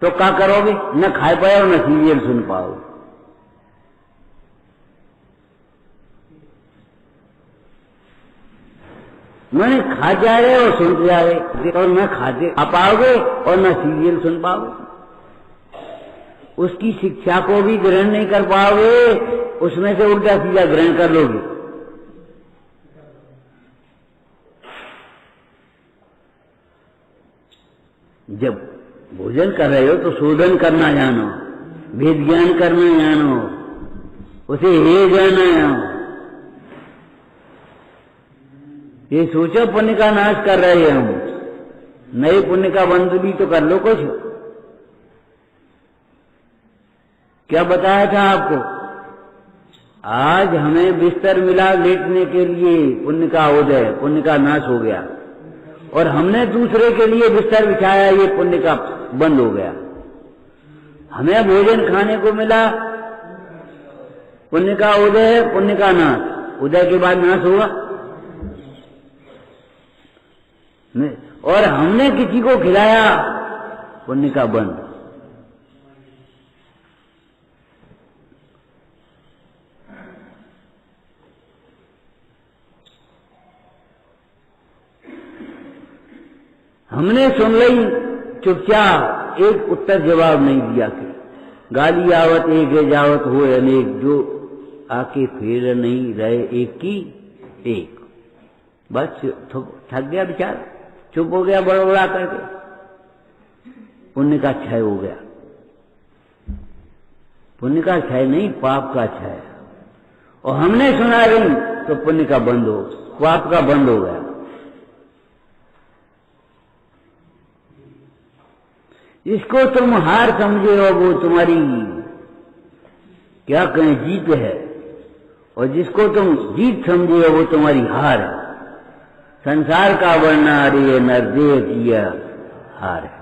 तो क्या करोगे? न खा पाओ न सीरियल सुन पाओ। मैंने खा जा रहे और सुनते जा रहे, और न खाते खा पाओगे और न सीरियल सुन पाओगे। उसकी शिक्षा को भी ग्रहण नहीं कर पाओगे उसमें से उल्टा सीधा ग्रहण कर लोगे। जब भोजन कर रहे हो तो शोधन करना जानो, वेद ज्ञान करना जानो, उसे हे जाना जानो। ये सोचो पुण्य का नाश कर रहे हैं हम, नए पुण्य का बंध भी तो कर लो कुछ। क्या बताया था आपको? आज हमें बिस्तर मिला लेटने के लिए, पुण्य का उदय, पुण्य का नाश हो गया, और हमने दूसरे के लिए बिस्तर बिछाया, ये पुण्य का बंद हो गया। हमें भोजन खाने को मिला, पुण्य का उदय है, पुण्य का नाश। उदय के बाद नाश होगा। और हमने किसी को खिलाया, पुण्य का बंद। हमने सुन ली चुपचाप, एक उत्तर जवाब नहीं दिया कि गाली आवत एक जावत हो अनेक, जो आके फेर नहीं रहे एक की एक। बस थक गया बेचारा, चुप हो गया बड़बड़ा करके, पुण्य का क्षय हो गया। पुण्य का क्षय नहीं, पाप का क्षय। और हमने सुना नहीं तो पुण्य का बंद हो, पाप का बंद हो गया। इसको तुम हार समझे हो, वो तुम्हारी क्या कहें जीत है, और जिसको तुम जीत समझे हो वो तुम्हारी हार है। संसार का वर्णा रे नरदेह किया हार है।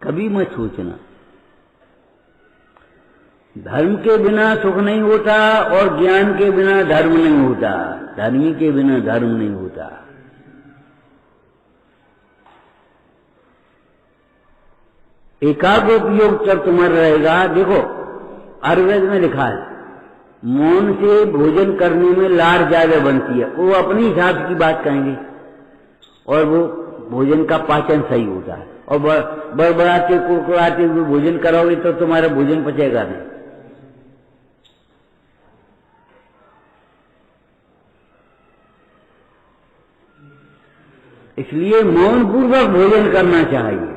कभी मत सोचना धर्म के बिना सुख नहीं होता, और ज्ञान के बिना धर्म नहीं होता, धर्मी के बिना धर्म नहीं होता। एकाग्र उपयोग जब तुम्हारा रहेगा, देखो आयुर्वेद में लिखा है मौन से भोजन करने में लार ज्यादा बनती है। वो अपने हिसाब की बात कहेंगे और वो भोजन का पाचन सही होता है। और बड़बड़ाते कुड़कुड़ाते हुए भोजन करोगे तो तुम्हारा भोजन पचेगा नहीं। इसलिए मौन पूर्वक भोजन करना चाहिए।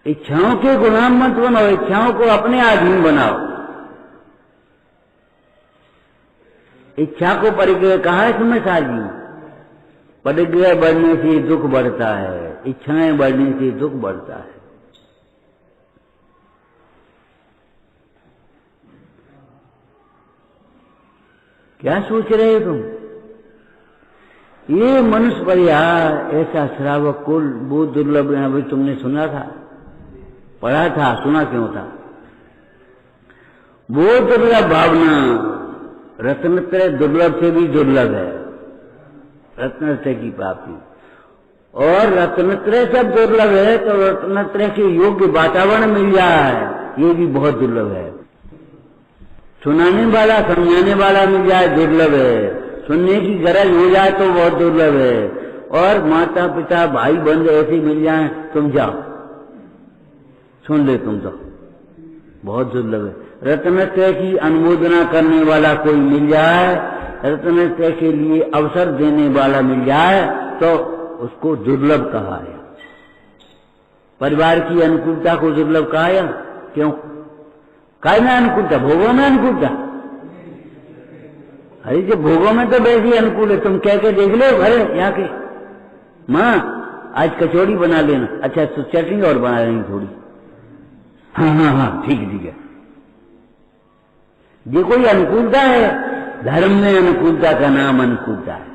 इच्छाओं के गुलाम मत बनो, इच्छाओं को अपने आधीन बनाओ। इच्छा को परिग्रह कहा है तुम्हें साजी। परिग्रह बढ़ने से दुख बढ़ता है, इच्छाएं बढ़ने से दुख बढ़ता है। क्या सोच रहे हो तुम? ये मनुष्य परिहार ऐसा श्रावक कुल बहुत दुर्लभ है। अभी तुमने सुना था, पढ़ा था, सुना क्यों था? वो दुर्लभ भावना रत्नत्रय दुर्लभ से भी दुर्लभ है, रत्नत्रय की प्राप्ति। और रत्नत्रय जब दुर्लभ है तो रत्नत्रय के योग्य वातावरण मिल जाए, ये भी बहुत दुर्लभ है। सुनाने वाला समझाने वाला मिल जाए, दुर्लभ है। सुनने की गरज हो जाए तो बहुत दुर्लभ है। और माता पिता भाई बंधु ऐसे मिल जाए, तुम जाओ सुन ले, तुम तो बहुत दुर्लभ है। रत्नत्रय की अनुमोदना करने वाला कोई मिल जाए, रत्नत्रय के लिए अवसर देने वाला मिल जाए तो उसको दुर्लभ कहा है। परिवार की अनुकूलता को दुर्लभ कहा है। क्यों? काय में अनुकूलता? भोगों में अनुकूलता? अरे जो भोगों में तो वैसी अनुकूल है। तुम कह के देख लो घरे यहाँ के, माँ आज कचौड़ी बना लेना। अच्छा तो चटनी और बना लेंगे थोड़ी। हाँ हाँ हाँ ठीक है। ये कोई अनुकूलता है? धर्म में अनुकूलता का नाम अनुकूलता है।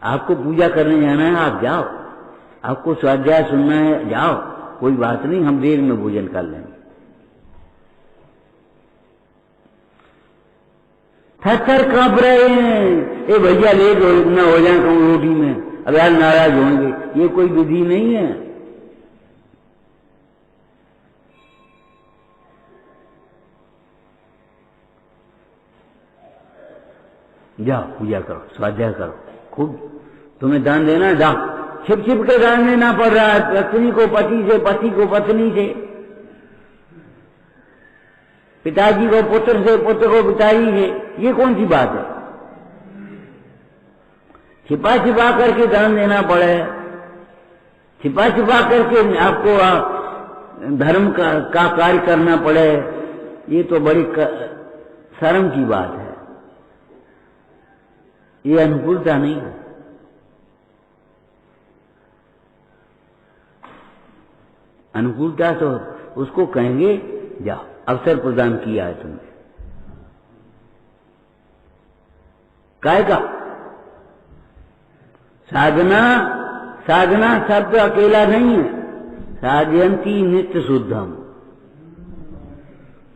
आपको पूजा करने जाना है, आप जाओ। आपको स्वाध्याय सुनना है, जाओ, कोई बात नहीं, हम देर में भोजन कर लेंगे। थर कांप रहे हैं, ए भैया लेट न हो जाए कहूँ रोटी में, अब यार नाराज होंगे। ये कोई विधि नहीं है। जाओ पूजा करो, स्वाध्याय करो, खूब तुम्हें दान देना, जाओ। छिप छिप के दान देना पड़ रहा है, पत्नी को पति से, पति को पत्नी से, पिताजी को पुत्र से, पुत्र को पिताजी से। ये कौन सी बात है? छिपा छिपा करके दान देना पड़े, छिपा छिपा करके आपको धर्म का कार्य करना पड़े, ये तो बड़ी शर्म की बात है। ये अनुकूलता नहीं है। अनुकूलता तो उसको कहेंगे जाओ, अवसर प्रदान किया है तुमने। काय का साधना, साधना शब्द अकेला नहीं है। साधयंती नित्य शुद्धम,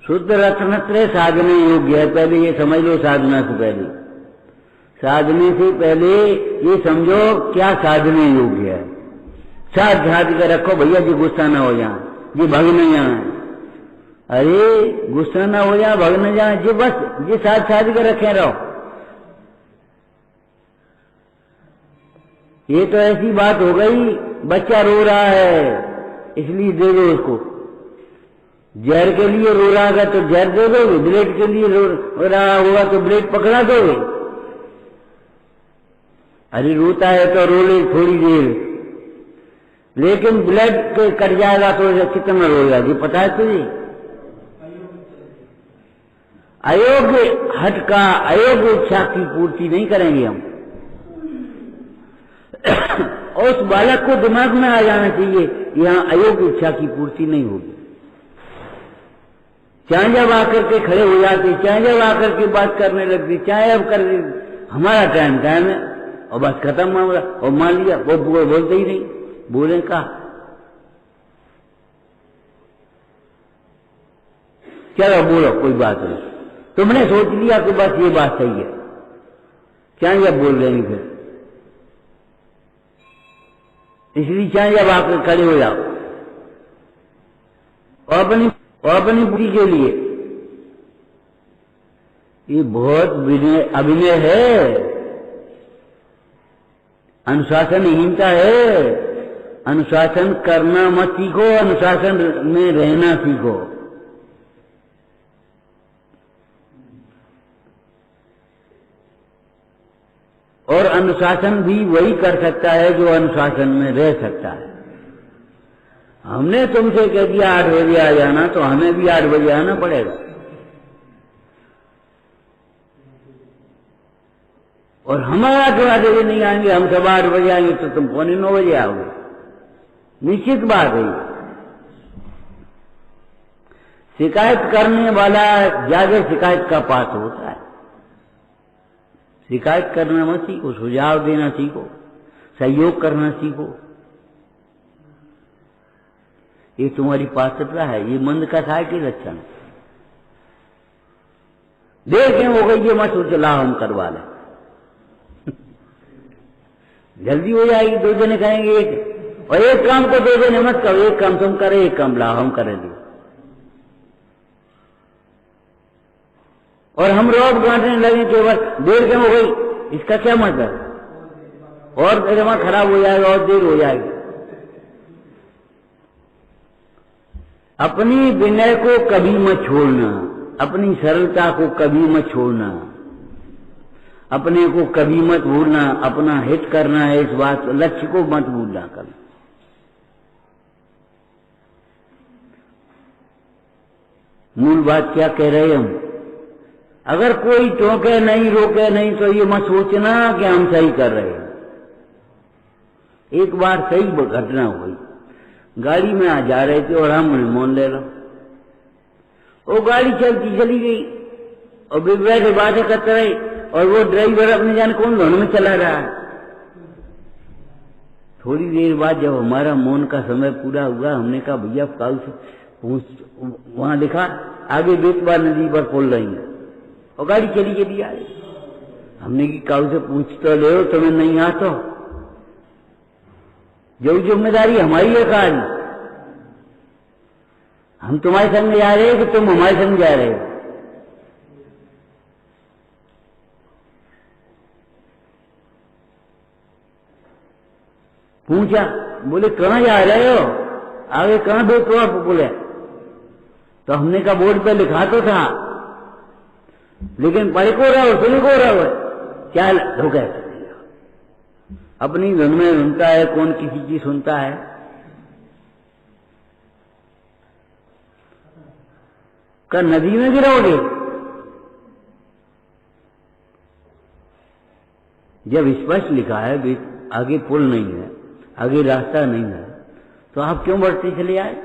शुद्ध रत्नत्रय साधने योग्य है। पहले ये समझ लो, साधना से पहले, साधने से पहले ये समझो क्या साधने योग्य है। साध साध कर रखो भैया जी, गुस्सा ना हो जाए, जी भग न जाए। अरे गुस्सा ना हो जाए, भग न जाए, जी बस जी साध साध कर रखे रहो। ये तो ऐसी बात हो गई, बच्चा रो रहा है इसलिए दे दो उसको। जहर के लिए रो रहा है तो जहर दे दोगे, ब्लेड के लिए रो रहा होगा तो ब्लेड पकड़ा दोगे। अरे रोता है तो रो ले थोड़ी देर, लेकिन ब्लड कट जाएगा तो कितना रोएगा जी, पता है तुझे? अयोग्य हट का, अयोग्य इच्छा की पूर्ति नहीं करेंगे हम। और उस बालक को दिमाग में आ जाना चाहिए यहाँ अयोग्य इच्छा की पूर्ति नहीं होगी। चाहे जब आकर के खड़े हो जाते, चाहे जब आकर के बात करने लगती, चाहे अब कर हमारा टाइम है और बस खत्म मामला। और मान लिया वो बोलते ही नहीं, बोले का चलो बोलो कोई बात नहीं, तुमने सोच लिया कि बस ये बात सही है, क्या जब बोल रहे हैं फिर? इसलिए चाहे जब आप खड़े हो जाओ और अपनी बुद्धि के लिए, ये बहुत अभिनय है, अनुशासनहीनता है। अनुशासन करना मत सीखो, अनुशासन में रहना सीखो। और अनुशासन भी वही कर सकता है जो अनुशासन में रह सकता है। हमने तुमसे कह दिया 8 बजे आ जाना, तो हमें भी 8 बजे आना पड़ेगा। और हमारा 8 बजे नहीं आएंगे, हम सब 8 बजे आएंगे तो तुम 9:15 बजे आओगे, निश्चित बात है। शिकायत करने वाला ज्यादा शिकायत का पात्र होता है। शिकायत करना मत सीखो, सुझाव देना सीखो, सहयोग करना सीखो। ये तुम्हारी पात्रता है, ये मंद कथा है कि लक्षण। देर क्यों हो गई ये मत सोचो, ला हम करवा लें, जल्दी हो जाएगी। 2 जने कहेंगे एक, और एक काम को 2 जने मत करो, एक काम तुम करे, एक काम ला हम करेंगे। और हम रोब गांटने लगे केवल देर क्यों हो गई, इसका क्या मतलब? और जमा खराब हो जाएगा और देर हो जाएगी। अपनी विनय को कभी मत छोड़ना, अपनी सरलता को कभी मत छोड़ना, अपने को कभी मत भूलना। अपना हित करना है, इस बात लक्ष्य को मत भूलना कभी। मूल बात क्या कह रहे हैं हम? अगर कोई टोके नहीं, रोके नहीं, तो ये मत सोचना कि हम सही कर रहे हैं। एक बार सही घटना हुई, गाड़ी में आ जा रहे थे और हम मोन ले लो, वो गाड़ी चलती चली गई और बैठे बातें करते रहे, और वो ड्राइवर अपने जाने कौन धुन में चला रहा है। थोड़ी देर बाद जब हमारा मौन का समय पूरा हुआ, हमने कहा भैया काल से पूछ, वहां लिखा आगे बेतवा नदी पर पुल रही है और गाड़ी चली चली आ रही। हमने की काल से पूछ तो ले, तुम्हें नहीं आ तो जो जिम्मेदारी हमारी है काज, हम तुम्हारे संग जा रहे हैं कि तुम हमारे संग जा रहे हो? पूछा, बोले कहाँ जा रहे हो, आगे कहाँ देखो आप? बोले तो हमने कहा बोर्ड पे लिखा तो था, लेकिन पढ़ को रहा हो, सुन को रहा हो, क्या धोखा है? अपनी धुन में सुनता है, कौन किसी की सुनता है? क्या नदी में गिरोगे? जब स्पष्ट लिखा है आगे पुल नहीं है, आगे रास्ता नहीं है, तो आप क्यों बढ़ते चले आए?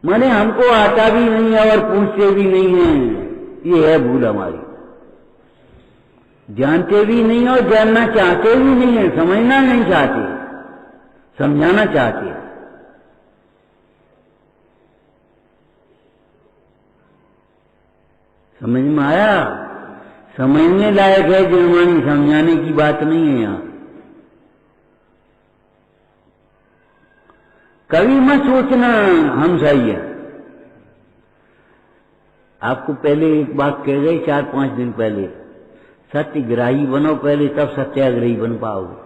माने हमको आता भी नहीं है और पूछते भी नहीं है, ये है भूल हमारी। जानते भी नहीं और जानना चाहते भी नहीं है, समझना नहीं चाहते, समझाना चाहते। समझ में आया? समझने लायक है जनवाणी, समझाने की बात नहीं है यहां। कभी मत सोचना हम सही है। आपको पहले एक बात कह गई 4-5 दिन पहले, सत्यग्राही बनो पहले, तब सत्याग्रही बन पाओगे।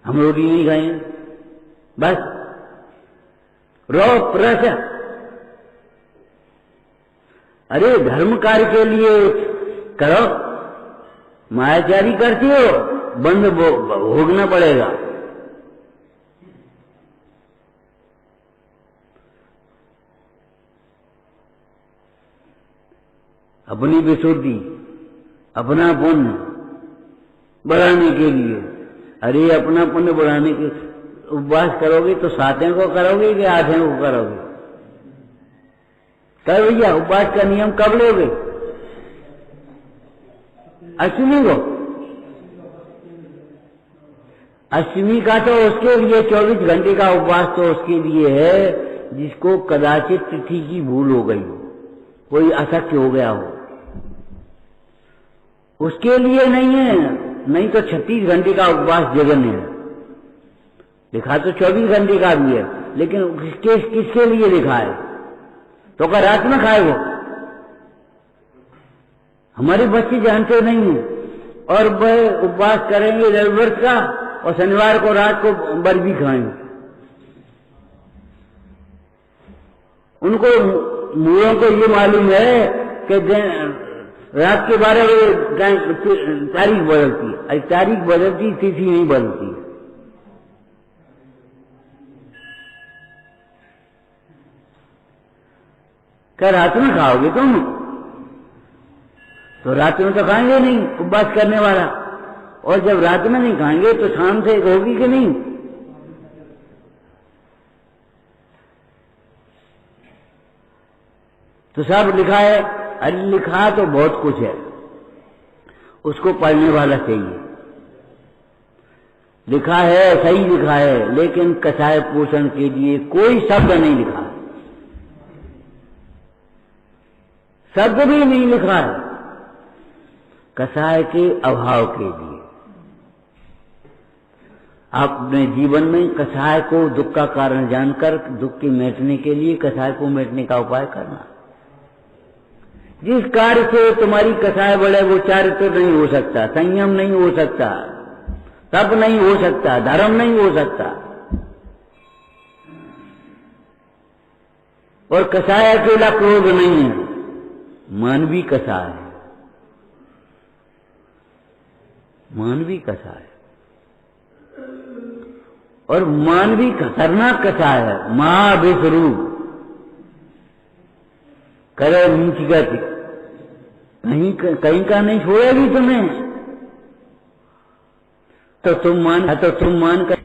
हम रोटी नहीं खाएंगे, बस रो प्रस। अरे धर्म कार्य के लिए करो, मायाचारी करती हो, बंद भोगना पड़ेगा। अपनी विशुद्धि, अपना पुण्य बढ़ाने के लिए, अरे अपना पुण्य बढ़ाने के उपवास करोगे तो 7 को करोगे कि 8 को करोगे? कह भैया उपवास का नियम कब लोगे? 8वीं को। 8वीं का तो उसके लिए 24 घंटे का उपवास तो उसके लिए है जिसको कदाचित तिथि की भूल हो गई हो, कोई अशक्य हो गया हो, उसके लिए नहीं है। नहीं तो 36 घंटे का उपवास जगन्य है। लिखा तो 24 घंटे का भी है, लेकिन किसके लिए लिखा है? तो क्या रात में खाए वो? हमारे बच्चे जानते नहीं है, और वह उपवास करेंगे रविवार का, और शनिवार को रात को बर्फी खाएंगे। उनको मूलों को ये मालूम है कि रात के 12 बजे तारीख बदलती है, तारीख बदलती, तिथि नहीं बदलती है। क्या रात में खाओगे तुम? तो रात में तो खाएंगे नहीं उपवास करने वाला, और जब रात में नहीं खाएंगे तो शाम से होगी कि नहीं? तो सब लिखा है। अरे लिखा तो बहुत कुछ है, उसको पढ़ने वाला चाहिए। लिखा है, सही लिखा है, लेकिन कसाय पोषण के लिए कोई शब्द नहीं लिखा है, शब्द भी नहीं लिखा है कसाय के अभाव के लिए। अपने जीवन में कसाय को दुख का कारण जानकर दुख के मिटने के लिए कसाय को मिटने का उपाय करना। जिस कार्य से तुम्हारी कसाय बढ़े वो चारित्र नहीं हो सकता, संयम नहीं हो सकता, तप नहीं हो सकता, धर्म नहीं हो सकता। और कसाय अकेला क्रोध नहीं है, मन भी कसाय है, मन भी कसाय, और मन भी खतरनाक कसाय है, महाविश्वरूप। करे नीच गति, कहीं का नहीं छोड़ेगी तुम्हें। तो तुम मान कर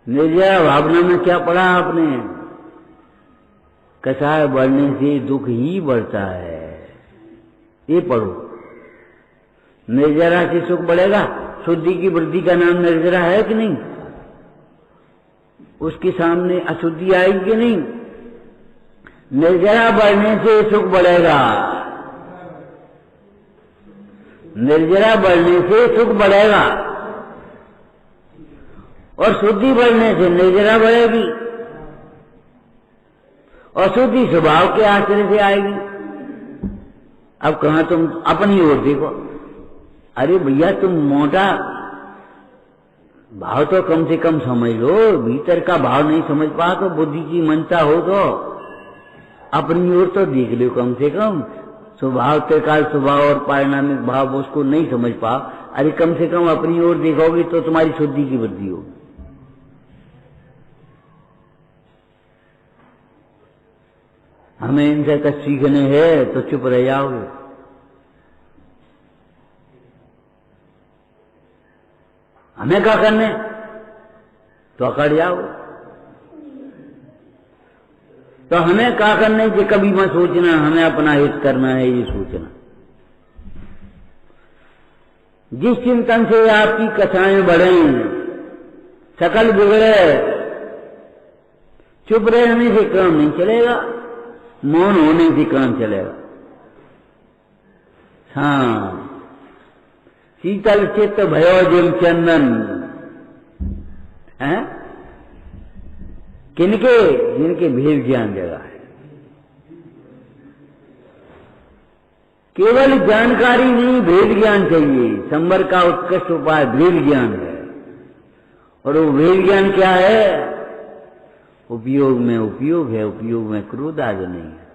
निर्जरा भावना में क्या पढ़ा आपने? कसाय बढ़ने से दुख ही बढ़ता है, ये पढ़ो। निर्जरा से सुख बढ़ेगा। शुद्धि की वृद्धि का नाम निर्जरा है कि नहीं? उसके सामने अशुद्धि आएगी कि नहीं? निर्जरा बढ़ने से सुख बढ़ेगा, निर्जरा बढ़ने से सुख बढ़ेगा, और शुद्धि बढ़ने से निर्जरा बढ़ेगी, और शुद्धि स्वभाव के आश्रय से आएगी। अब कहां तुम अपनी ओर देखो, अरे भैया तुम मोटा भाव तो कम से कम समझ लो, भीतर का भाव नहीं समझ पा तो बुद्धि की मनता हो तो अपनी ओर तो देख लो कम से कम। स्वभाव त्रिकाल स्वभाव और पारिणामिक भाव उसको नहीं समझ पा, अरे कम से कम अपनी ओर देखोगे तो तुम्हारी शुद्धि की वृद्धि होगी। हमें इनसे कुछ सीखने हैं तो चुप रह जाओगे, हमें क्या करने तो अकड़ जाओगे। तो हमें क्या करने कि कभी मत सोचना हमें अपना हित करना है, ये सोचना। जिस चिंतन से आपकी कथाएं बढ़ें, सकल बिगड़े, चुप रहने से काम नहीं चलेगा, मौन होने से काम चलेगा। हाँ, शीतल चित्त भयो जिम चंदन है किनके, जिनके भेद ज्ञान जगह है। केवल जानकारी नहीं, भेद ज्ञान चाहिए। संवर का उत्कृष्ट उपाय भेद ज्ञान है। और वो भेद ज्ञान क्या है? उपयोग में उपयोग है, उपयोग में क्रोधाज नहीं है।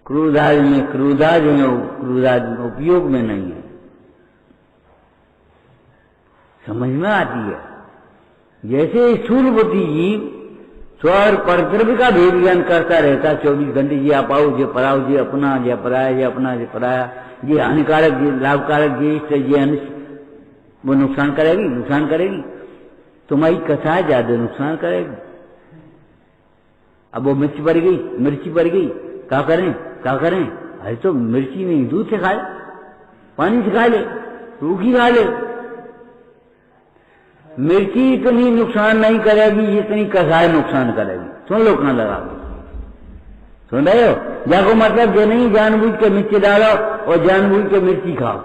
क्रोधाज में क्रोधाज है, क्रोधाज में उपयोग में नहीं है। समझ में आती है? जैसे स्थूल बुद्धि जीव स्वर परद्रव्य का भेद ज्ञान करता रहता 24 घंटे, ये अपाओ ये पराओ, ये अपना ये पराया, ये अपना ये पराया, ये हानिकारक ये लाभकारक, ये इष्ट ये अनिष्ट, वो नुकसान करेगी, नुकसान करेगी। तुम्हारी कथा ज्यादा नुकसान करेगी। अब वो मिर्ची पड़ गई, क्या करें क्या करें? अरे तो मिर्ची नहीं, दूध से खा ले, पानी से खा ले, रूखी खा ले। मिर्ची इतनी नुकसान नहीं करेगी जितनी कसाय नुकसान करेगी। सुन लो कहां लगा, सुन रहे हो? जाको मतलब ये नहीं जानबूझ के मिर्ची डालो और जानबूझ के मिर्ची खाओ।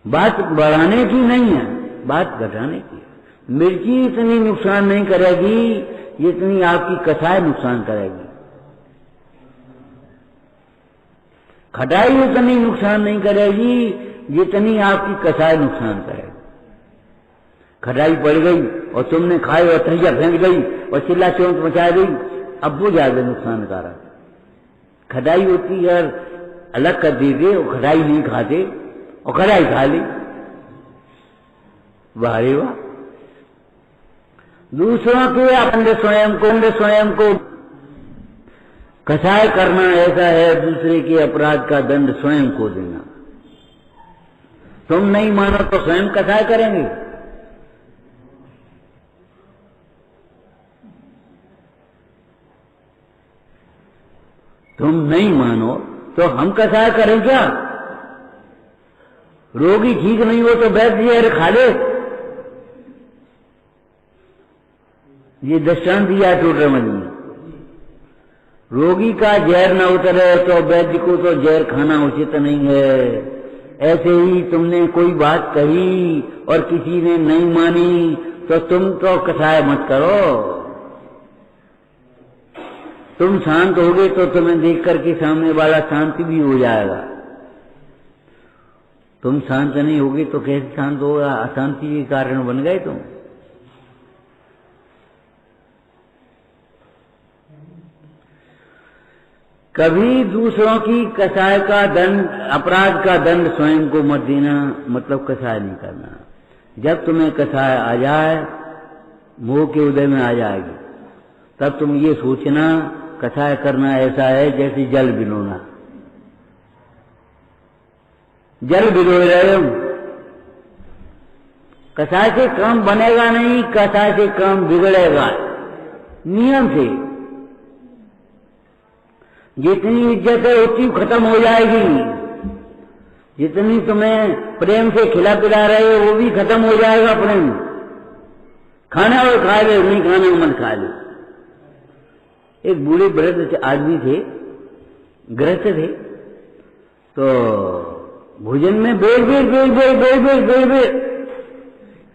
बात बढ़ाने की नहीं है, बात घटाने की। मिर्ची इतनी नुकसान नहीं करेगी जितनी आपकी कसाय नुकसान करेगी। खटाई उतनी नुकसान नहीं करेगी जितनी आपकी कसाय नुकसान करेगी। खटाई पड़ गई और तुमने खाई और तहिया फेंक गई और चिल्ला चौंक मचा गई, अब वो ज्यादा नुकसानकारक। खटाई होती है अलग कर देते और खटाई नहीं खाते और खटाई खा ली, वाह रे वाह। दूसरों के अपने स्वयं को कसाय करना ऐसा है दूसरे के अपराध का दंड स्वयं को देना। तुम नहीं मानो तो स्वयं कसाय करेंगे। तुम नहीं मानो तो हम कसाय करें क्या? रोगी ठीक नहीं हो तो वैद्य जहर खा ले। ये दृष्टांत दिया टोटरमल में। रोगी का जहर न उतरे तो वैद्य को तो जहर खाना उचित नहीं है। ऐसे ही तुमने कोई बात कही और किसी ने नहीं मानी तो तुम तो कसाय मत करो। तुम शांत होगे तो तुम्हें देख करके सामने वाला शांत भी हो जाएगा। तुम शांत नहीं होगे तो कैसे शांत होगा? अशांति के कारण बन गए तुम। कभी दूसरों की कसाय का दंड, अपराध का दंड स्वयं को मत देना, मतलब कसाय नहीं करना। जब तुम्हें कसाय आ जाए, मोह के उदय में आ जाएगी, तब तुम ये सोचना कसाय करना ऐसा है जैसे जल भिगोना। जल भिगो रहे हो, कसाय से काम बनेगा नहीं, कसाय से काम बिगड़ेगा। नियम से जितनी इज्जत है उतनी खत्म हो जाएगी। जितनी तुम्हें प्रेम से खिला पिला रहे हो वो भी खत्म हो जाएगा प्रेम। खाना और खा ले, नहीं खाना मत खा ले। एक बूढ़े वृद्ध आदमी थे, गृहस्थ थे, तो भोजन में बेल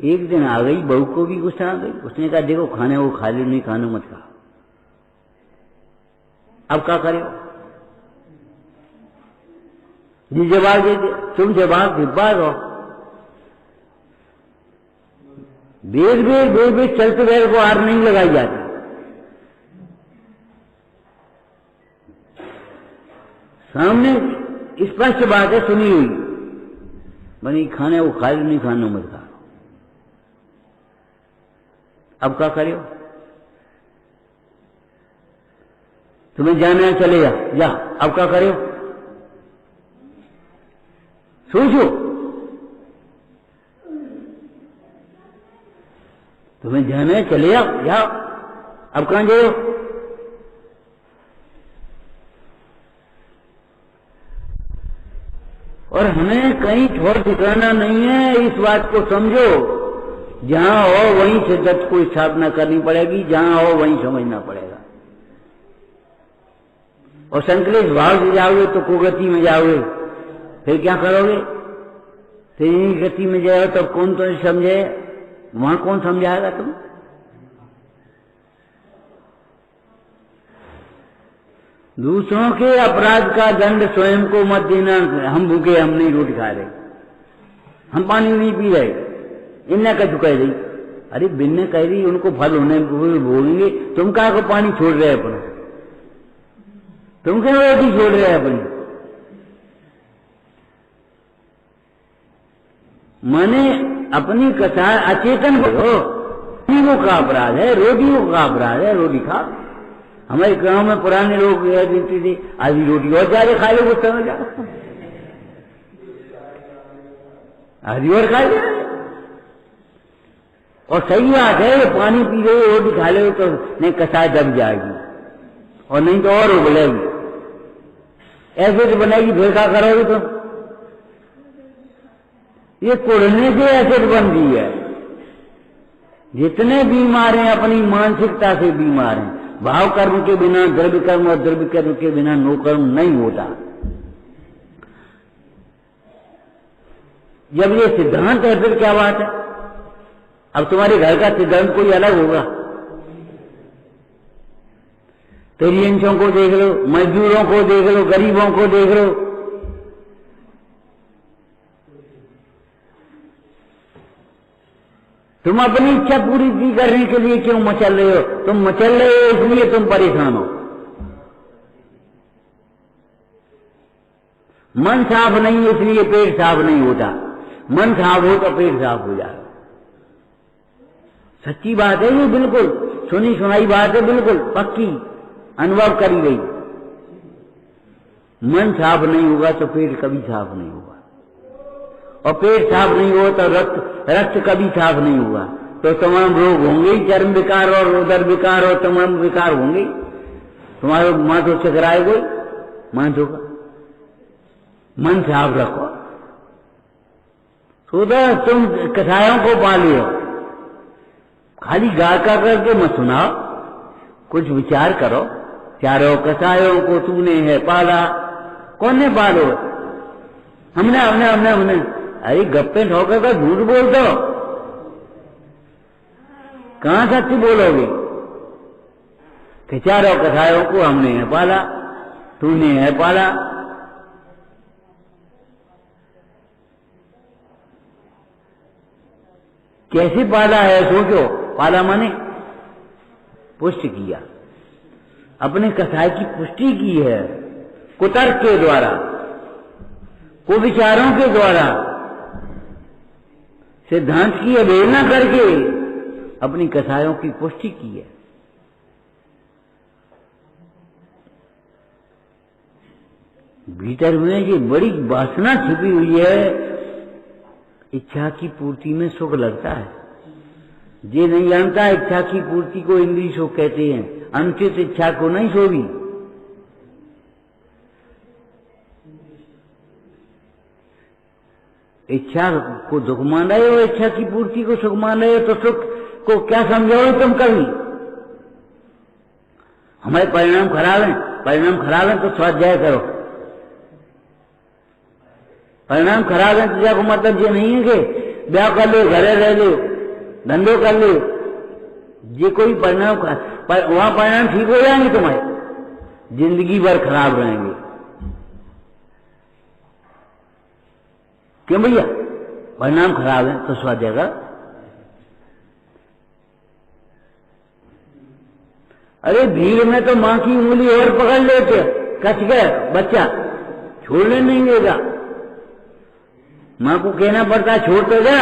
एक दिन आ गई, बहू को भी गुस्सा आ गई। उसने कहा देखो खाने वो खा ले, नहीं खाना मत खा। अब क्या करे? जी जवाब दे दे, तुम जवाब दिब्बा दो। बेर बेर चलते बैल को हार नहीं लगाई जाती। सामने स्पष्ट बात है, सुनी हुई, बनी खाने वो खा लो, नहीं खाना मत खा। अब क्या करो? तुम्हें जाना है चले जा, अब क्या करो? सोचो, तुम्हें जाना है चले जाओ, अब कहां जाओ? और हमें कहीं छोड़ ठिकाना नहीं है, इस बात को समझो। जहां हो वहीं शिद्दत को स्थापना करनी पड़ेगी, जहां हो वहीं समझना पड़ेगा। और संकलित भाव से जाओगे तो कुगति में जाओगे, फिर क्या करोगे? फिर इन्हीं गति में जाओ तो कौन तो समझे? वहां कौन समझाएगा? तुम दूसरों के अपराध का दंड स्वयं को मत देना। हम भूखे, हम नहीं रोटी खा रहे, हम पानी नहीं पी रहे, इन्हें का चुका रही। अरे बिन्ने कह रही उनको फल होने भोगेंगे, तुम कहा को पानी छोड़ रहे अपना? तुम क्यों रोटी छोड़ रहे अपनी? माने अपनी कथा अचेतन को रोटियों का अपराध है, रोटियों का अपराध है, रोटी खा। हमारे गांव में पुराने लोग देते थे, आधी रोटी और ज्यादा खा लो, गुस्सा में जाओ, आधी और खा लो। और सही बात है, पानी पी लो, रोटी खा लो तो नहीं कसाय दब जाएगी, और नहीं तो और उबलेगी। ऐसे तो बनेगी, फिर क्या करोगे तुम? ये कुड़ने से एसिड बन गई है। जितने बीमार हैं अपनी मानसिकता से बीमार हैं। भाव कर्म के बिना द्रव्य कर्म और द्रव्य कर्म के बिना नो कर्म नहीं होता। जब ये सिद्धांत है फिर क्या बात है? अब तुम्हारे घर का सिद्धांत कोई अलग होगा। पेरियंसों को देख लो, मजदूरों को देख लो, गरीबों को देख लो। तुम अपनी इच्छा पूरी करने के लिए क्यों मचल रहे हो? तुम मचल रहे हो इसलिए तुम परेशान हो। मन साफ नहीं इसलिए पेट साफ नहीं होता। मन साफ हो तो पेट साफ हो जाए। सच्ची बात है ये, बिल्कुल सुनी सुनाई बात है, बिल्कुल पक्की अनुभव करी गई। मन साफ नहीं होगा तो पेट कभी साफ नहीं होगा, और पेट साफ नहीं हो तो रक्त कभी साफ नहीं हुआ तो तमाम रोग होंगे, चर्म विकार और उदर विकार और तमाम विकार होंगे। तुम्हारे माथों चकराए कोई माथों का। मन साफ रखो। सुधा तुम कथाओं को पाली हो, खाली गा करके मत सुनाओ, कुछ विचार करो। चारों कसायों को तूने है पाला, कौन ने पालो? हमने हमने हमने हमने अरे गप्पे ठोकर का झूठ बोल दो, कहां सच्ची बोलोगे? कि चारों कसायों को हमने है पाला, तूने है पाला। कैसे पाला है सोचो। पाला माने पुष्टि किया, अपने कसाय की पुष्टि की है, कुतर्क के द्वारा, कुविचारों के द्वारा, सिद्धांत की अवहेलना करके अपनी कसायों की पुष्टि की है। भीतर में ये बड़ी वासना छिपी हुई है। इच्छा की पूर्ति में सुख लगता है। ये नहीं जानता इच्छा की पूर्ति को इंद्रिय सुख कहते हैं, अनुचित इच्छा को नहीं शोभी। इच्छा को दुख मान रहे हो, इच्छा की पूर्ति को सुख मान रहे हो, तो सुख को क्या समझोगे तुम कभी? हमारे परिणाम खराब हैं, परिणाम खराब है तो स्वाध्याय करो। परिणाम खराब है तो जाको मतलब ये नहीं है कि ब्याह कर लो, घरे रह लो, धंधो कर लो। ये कोई परिणाम वहां परिणाम ठीक हो जाएंगे, तुम्हारे जिंदगी भर खराब रहेंगे। क्यों भैया? परिणाम खराब है तो स्वाध्याय कर। अरे भीड़ में तो मां की उंगली और पकड़ लेते, कच गए बच्चा, छोड़ने नहीं देगा। मां को कहना पड़ता है छोड़ तो जा,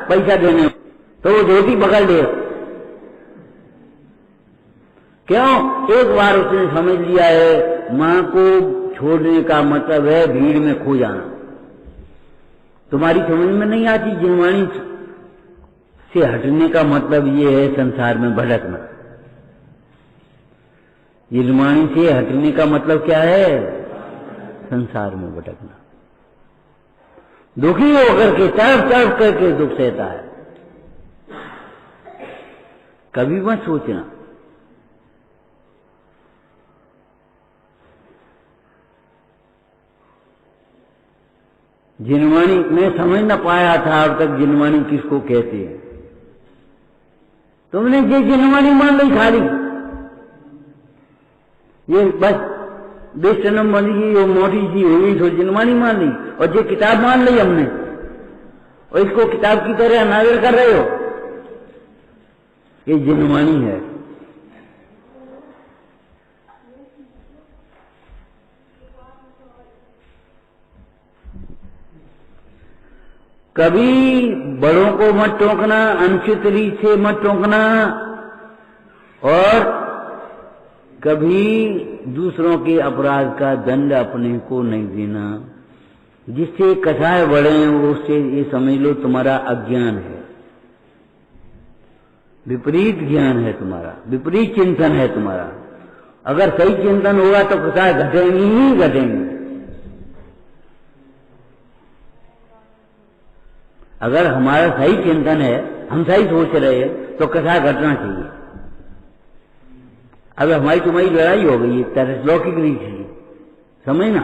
पैसा देने, तो वो धोती पकड़ ले। क्यों? एक बार उसने समझ लिया है मां को छोड़ने का मतलब है भीड़ में खो जाना। तुम्हारी समझ में नहीं आती, जिनवाणी से हटने का मतलब ये है संसार में भटकना। जिनवाणी से हटने का मतलब क्या है? संसार में भटकना। दुखी होकर के तड़प तड़प करके दुख सहता है। कभी मत सोचना जिनवाणी, मैं समझ न पाया था अब तक जिनवाणी किसको कहते हैं। तुमने ये जिनवाणी मान ली खाली, ये बस बेस्टनम बनी जी, वो मोटी सी हुई तो जिनवाणी मान ली, और ये किताब मान ली हमने, और इसको किताब की तरह अनादर कर रहे हो, ये जिनवाणी है। कभी बड़ों को मत टोकना, अनुचित रीत से मत टोकना, और कभी दूसरों के अपराध का दंड अपने को नहीं देना। जिससे कथाएं बढ़े उससे ये समझ लो तुम्हारा अज्ञान है, विपरीत ज्ञान है तुम्हारा, विपरीत चिंतन है तुम्हारा। अगर सही चिंतन होगा तो कथाएं घटेंगी ही घटेंगी। अगर हमारा सही चिंतन है, हम सही सोच रहे हैं, तो कथा घटना चाहिए। अब हमारी तुम्हारी लड़ाई हो गई है लौकिक रीत से, समझना,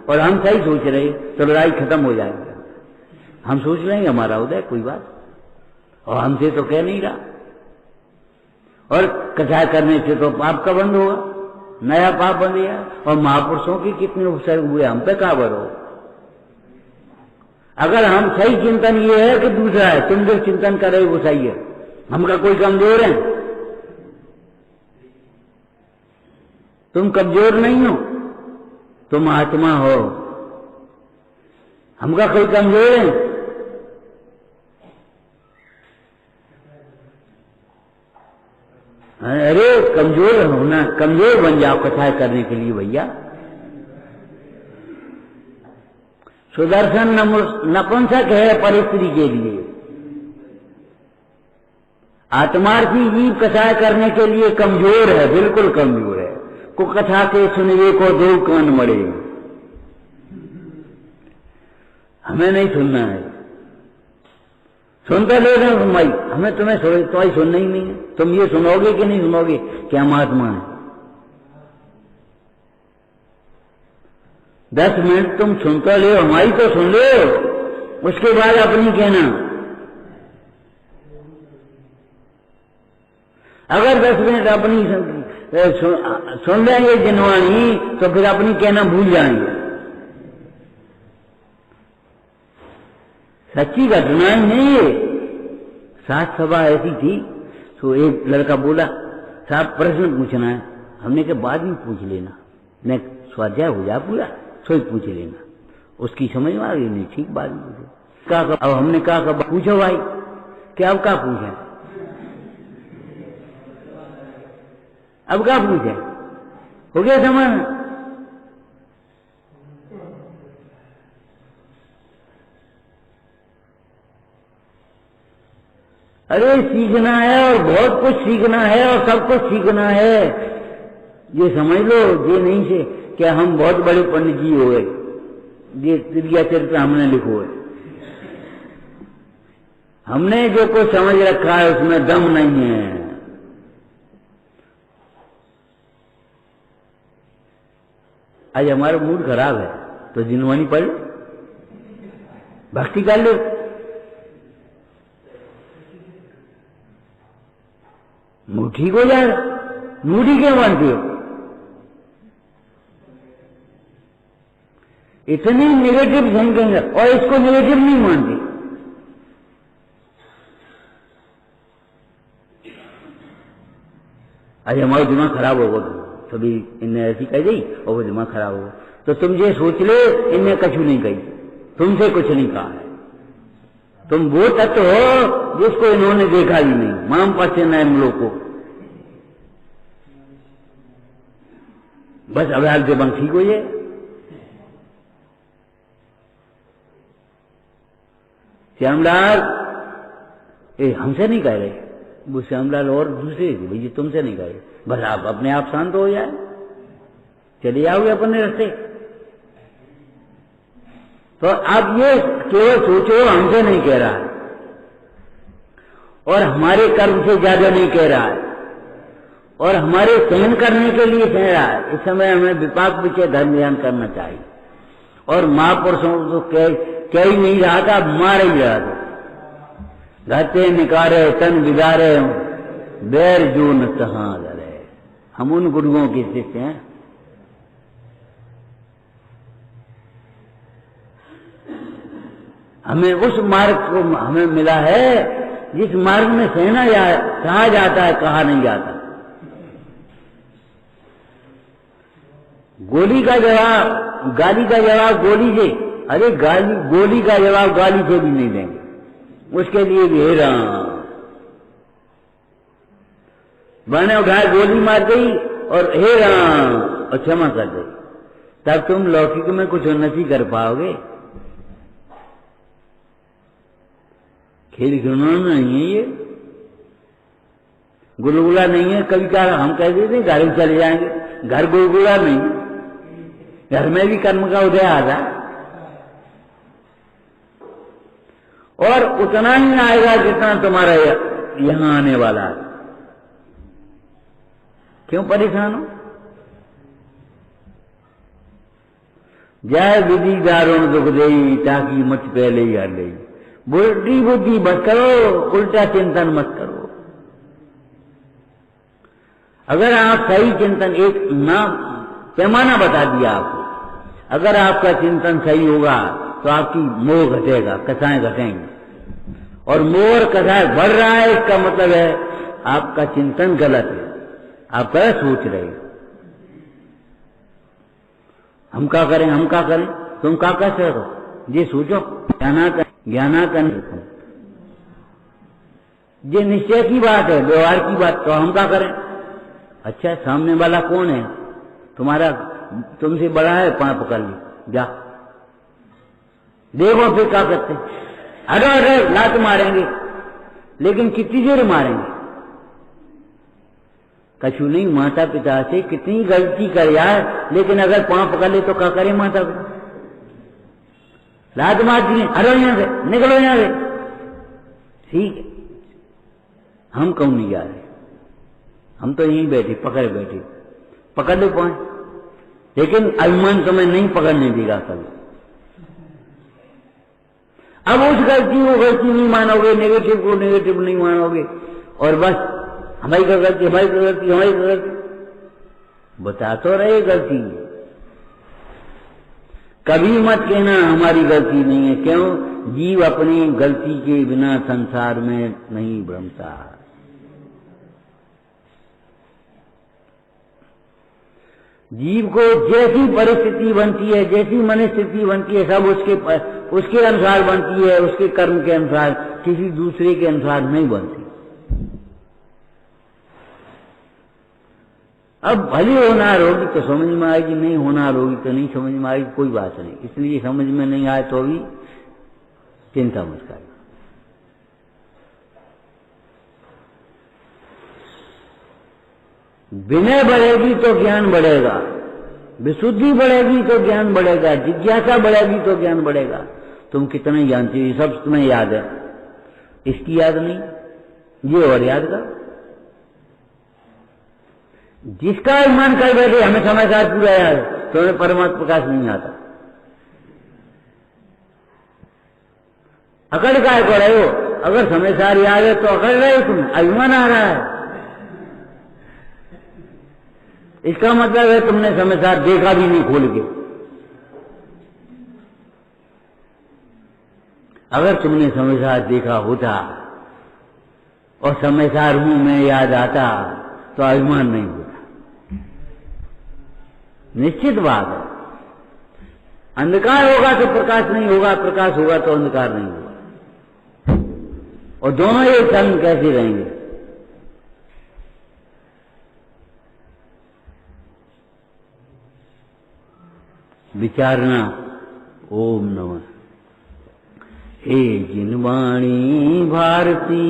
और हम सही सोच रहे तो लड़ाई खत्म हो जाएगी। हम सोच रहे हैं हमारा उदय कोई बात, और हमसे तो कह नहीं रहा। और कथा करने से तो पाप का बंद होगा, नया पाप बन गया। और महापुरुषों के कितने उपसर्ग हुए, हम पे काबर हो। अगर हम सही चिंतन ये है कि दूसरा है, तुम जो चिंतन कर रहे हो वो सही है, हमका कोई कमजोर है? तुम कमजोर नहीं हो, तुम आत्मा हो, हमका कोई कमजोर है? अरे कमजोर होना, कमजोर बन जाओ कथा करने के लिए भैया। सुदर्शन नपुंसक है परिस्त्री के लिए, आत्मार्थी जीव कथा करने के लिए कमजोर है, बिल्कुल कमजोर है। को कथा के सुनवे को दो कान मरे, हमें नहीं सुनना है। सुनते ले रहे हो भाई, हमें तुम्हें तुम्हारी सुनना ही नहीं है। तुम ये सुनोगे कि नहीं सुनोगे क्या महात्मा है? 10 मिनट तुम सुनते ले, हमारी तो सुन ले, उसके बाद अपनी कहना। अगर 10 मिनट अपनी सुन लेंगे जिनवाणी, तो फिर अपनी कहना भूल जाएंगे। सच्ची घटना ही नहीं है। साथ सभा ऐसी थी तो एक लड़का बोला, साहब प्रश्न पूछना है। हमने के बाद में पूछ लेना, मैं स्वाध्याय हो जा पूरा तो ही पूछ लेना। उसकी समझ में आ गई, नहीं ठीक बाद में पूछो। अब हमने कहा पूछो भाई, क्या अब क्या पूछे, अब क्या पूछे, हो गया समझ। अरे सीखना है और बहुत कुछ सीखना है और सब कुछ सीखना है, ये समझ लो। ये नहीं से क्या हम बहुत बड़े पंडित जी हो गए, ये क्रिया चरित्र हमने लिखो है। हमने जो कुछ समझ रखा है उसमें दम नहीं है। आज हमारा मूड खराब है तो जिनवाणी पढ़ लो, भक्ति कर लो। मूड ठीक हो जाएगा। मूड ही क्यों बनती हो? इतनी नेगेटिव थिंकिंग है और इसको नेगेटिव नहीं मानती। अरे हमारा दिमाग खराब होगा, तभी इनने ऐसी कह दी और वो दिमाग खराब होगा। तो तुम ये सोच ले, इनने कछु नहीं कही, तुमसे कुछ नहीं कहा है। तुम वो तत्व हो जिसको इन्होंने देखा ही नहीं, माम पश्य नैम लोग को। बस अभ्याल के बंग ठीक हो जाए। श्यामलाल हमसे नहीं कह रहे, वो श्यामलाल और दूसरे थे, भैया तुमसे नहीं कह रहे। बस आप अपने आप शांत हो जाए, चले जाओगे अपने रास्ते। तो आप ये केवल सोचो हमसे नहीं कह रहा है और हमारे कर्म से ज्यादा नहीं कह रहा है और हमारे सहन करने के लिए कह रहा है। इस समय हमें विपाक विषय धर्म ध्यान करना चाहिए। और महापुरुषों तो कह ही नहीं रहा था, मार ही रहा था। घाते निकारे तन बिगारे बैर जो न तहां लड़े। हम उन गुरुओं के शिष्य हैं। हमें उस मार्ग को हमें मिला है जिस मार्ग में कहा जाता है, कहा नहीं जाता। गोली का जवाब गाली का जवाब गोली से, अरे गोली का जवाब गाली से भी नहीं देंगे। उसके लिए भी हे राम, मैंने उठाया गोली मार गई और हे राम और क्षमा कर गई, तब तुम लौकिक में कुछ उन्नति कर पाओगे। खेल खिलौना नहीं है ये, गुलगुला नहीं है। कभी क्या हम कह देते घर में चले जाएंगे, घर गुलगुला नहीं, घर में भी कर्म का उदय आ रहा और उतना ही आएगा जितना तुम्हारा यहां आने वाला है। क्यों परेशान हो? जय विधि दारुण दुख देई ताकि मुझ पहले ही हर गई। बुद्धि बुद्धि मत करो, उल्टा चिंतन मत करो। अगर आप सही चिंतन, एक नाम पैमाना बता दिया आपको, अगर आपका चिंतन सही होगा तो आपकी मोह घटेगा, कथाएं घटेंगी। और मोह और कथाएं बढ़ रहा है, इसका मतलब है आपका चिंतन गलत है, आप गलत सोच रहे हो। हम क्या करें, हम क्या करें, तुम क्या कर रहे हो, ये सोचो। ज्ञानाकन ये निश्चय की बात है, व्यवहार की बात। तो हम क्या करें? अच्छा सामने वाला कौन है तुम्हारा, तुमसे बड़ा है, पांव पकड़ ली, जा देखो फिर क्या करते। अरे अरे लात मारेंगे, लेकिन कितनी देर मारेंगे? कछु नहीं, माता पिता से कितनी गलती कर यार, लेकिन अगर पांव पकड़ ले तो क्या करे माता को? लात मार दी, अरे यहां से निकलो, यहां से। ठीक है, हम क्यों नहीं जा रहे? हम तो यहीं बैठे, पकड़ बैठे, पकड़ लो पांव, लेकिन अभिमान तुम्हें नहीं पकड़ने देगा कभी। अब उस गलती को गलती नहीं मानोगे, नेगेटिव को नेगेटिव नहीं मानोगे, और बस हमारी का गलती, हमारी का गलती, हमारी का गलती बता तो रहे गलती। कभी मत कहना हमारी गलती नहीं है। क्यों? जीव अपनी गलती के बिना संसार में नहीं भ्रमता। जीव को जैसी परिस्थिति बनती है, जैसी मनस्थिति बनती है, सब उसके अनुसार बनती है, उसके कर्म के अनुसार, किसी दूसरे के अनुसार नहीं बनती। अब भली होनार होगी तो समझ में आएगी, नहीं होनार होगी तो नहीं समझ में आएगी, कोई बात नहीं। इसलिए समझ में नहीं आए तो भी चिंता मत करना। विनय बढ़ेगी तो ज्ञान बढ़ेगा, विशुद्धि बढ़ेगी तो ज्ञान बढ़ेगा, जिज्ञासा बढ़ेगी तो ज्ञान बढ़ेगा। तुम कितने जानते हो, ये सब तुम्हें याद है, इसकी याद नहीं, ये और याद करो। जिसका ईमान कर बैठे हमें समाचार पूरा याद है, तो हमें परमात्मा प्रकाश नहीं आता। अकड़ काय को रहे हो? अगर समाचार याद है तो अकड़ रहे हो, तुम अभिमान आ रहा है, इसका मतलब है तुमने समाचार देखा भी नहीं खोल के। अगर तुमने समय साथ देखा होता और समय सार हूं मैं याद आता तो अभिमान नहीं होता। निश्चित बात है, अंधकार होगा तो प्रकाश नहीं होगा, प्रकाश होगा तो अंधकार नहीं होगा, और दोनों ये संग कैसे रहेंगे? विचारना। ओम नमः। हे जिनवाणी भारती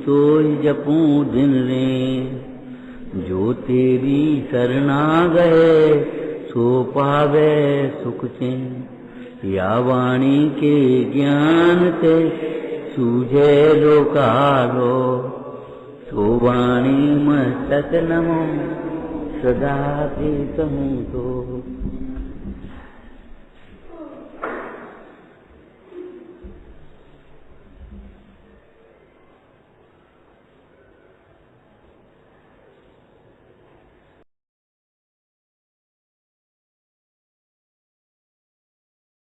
सोई जपूं दिन रे, जो तेरी शरणा गए सो पावे सुख चैन। या वाणी के ज्ञान से सूझे लोकालो, सो वाणी मस्तक नमो सदा के कहूँ तो।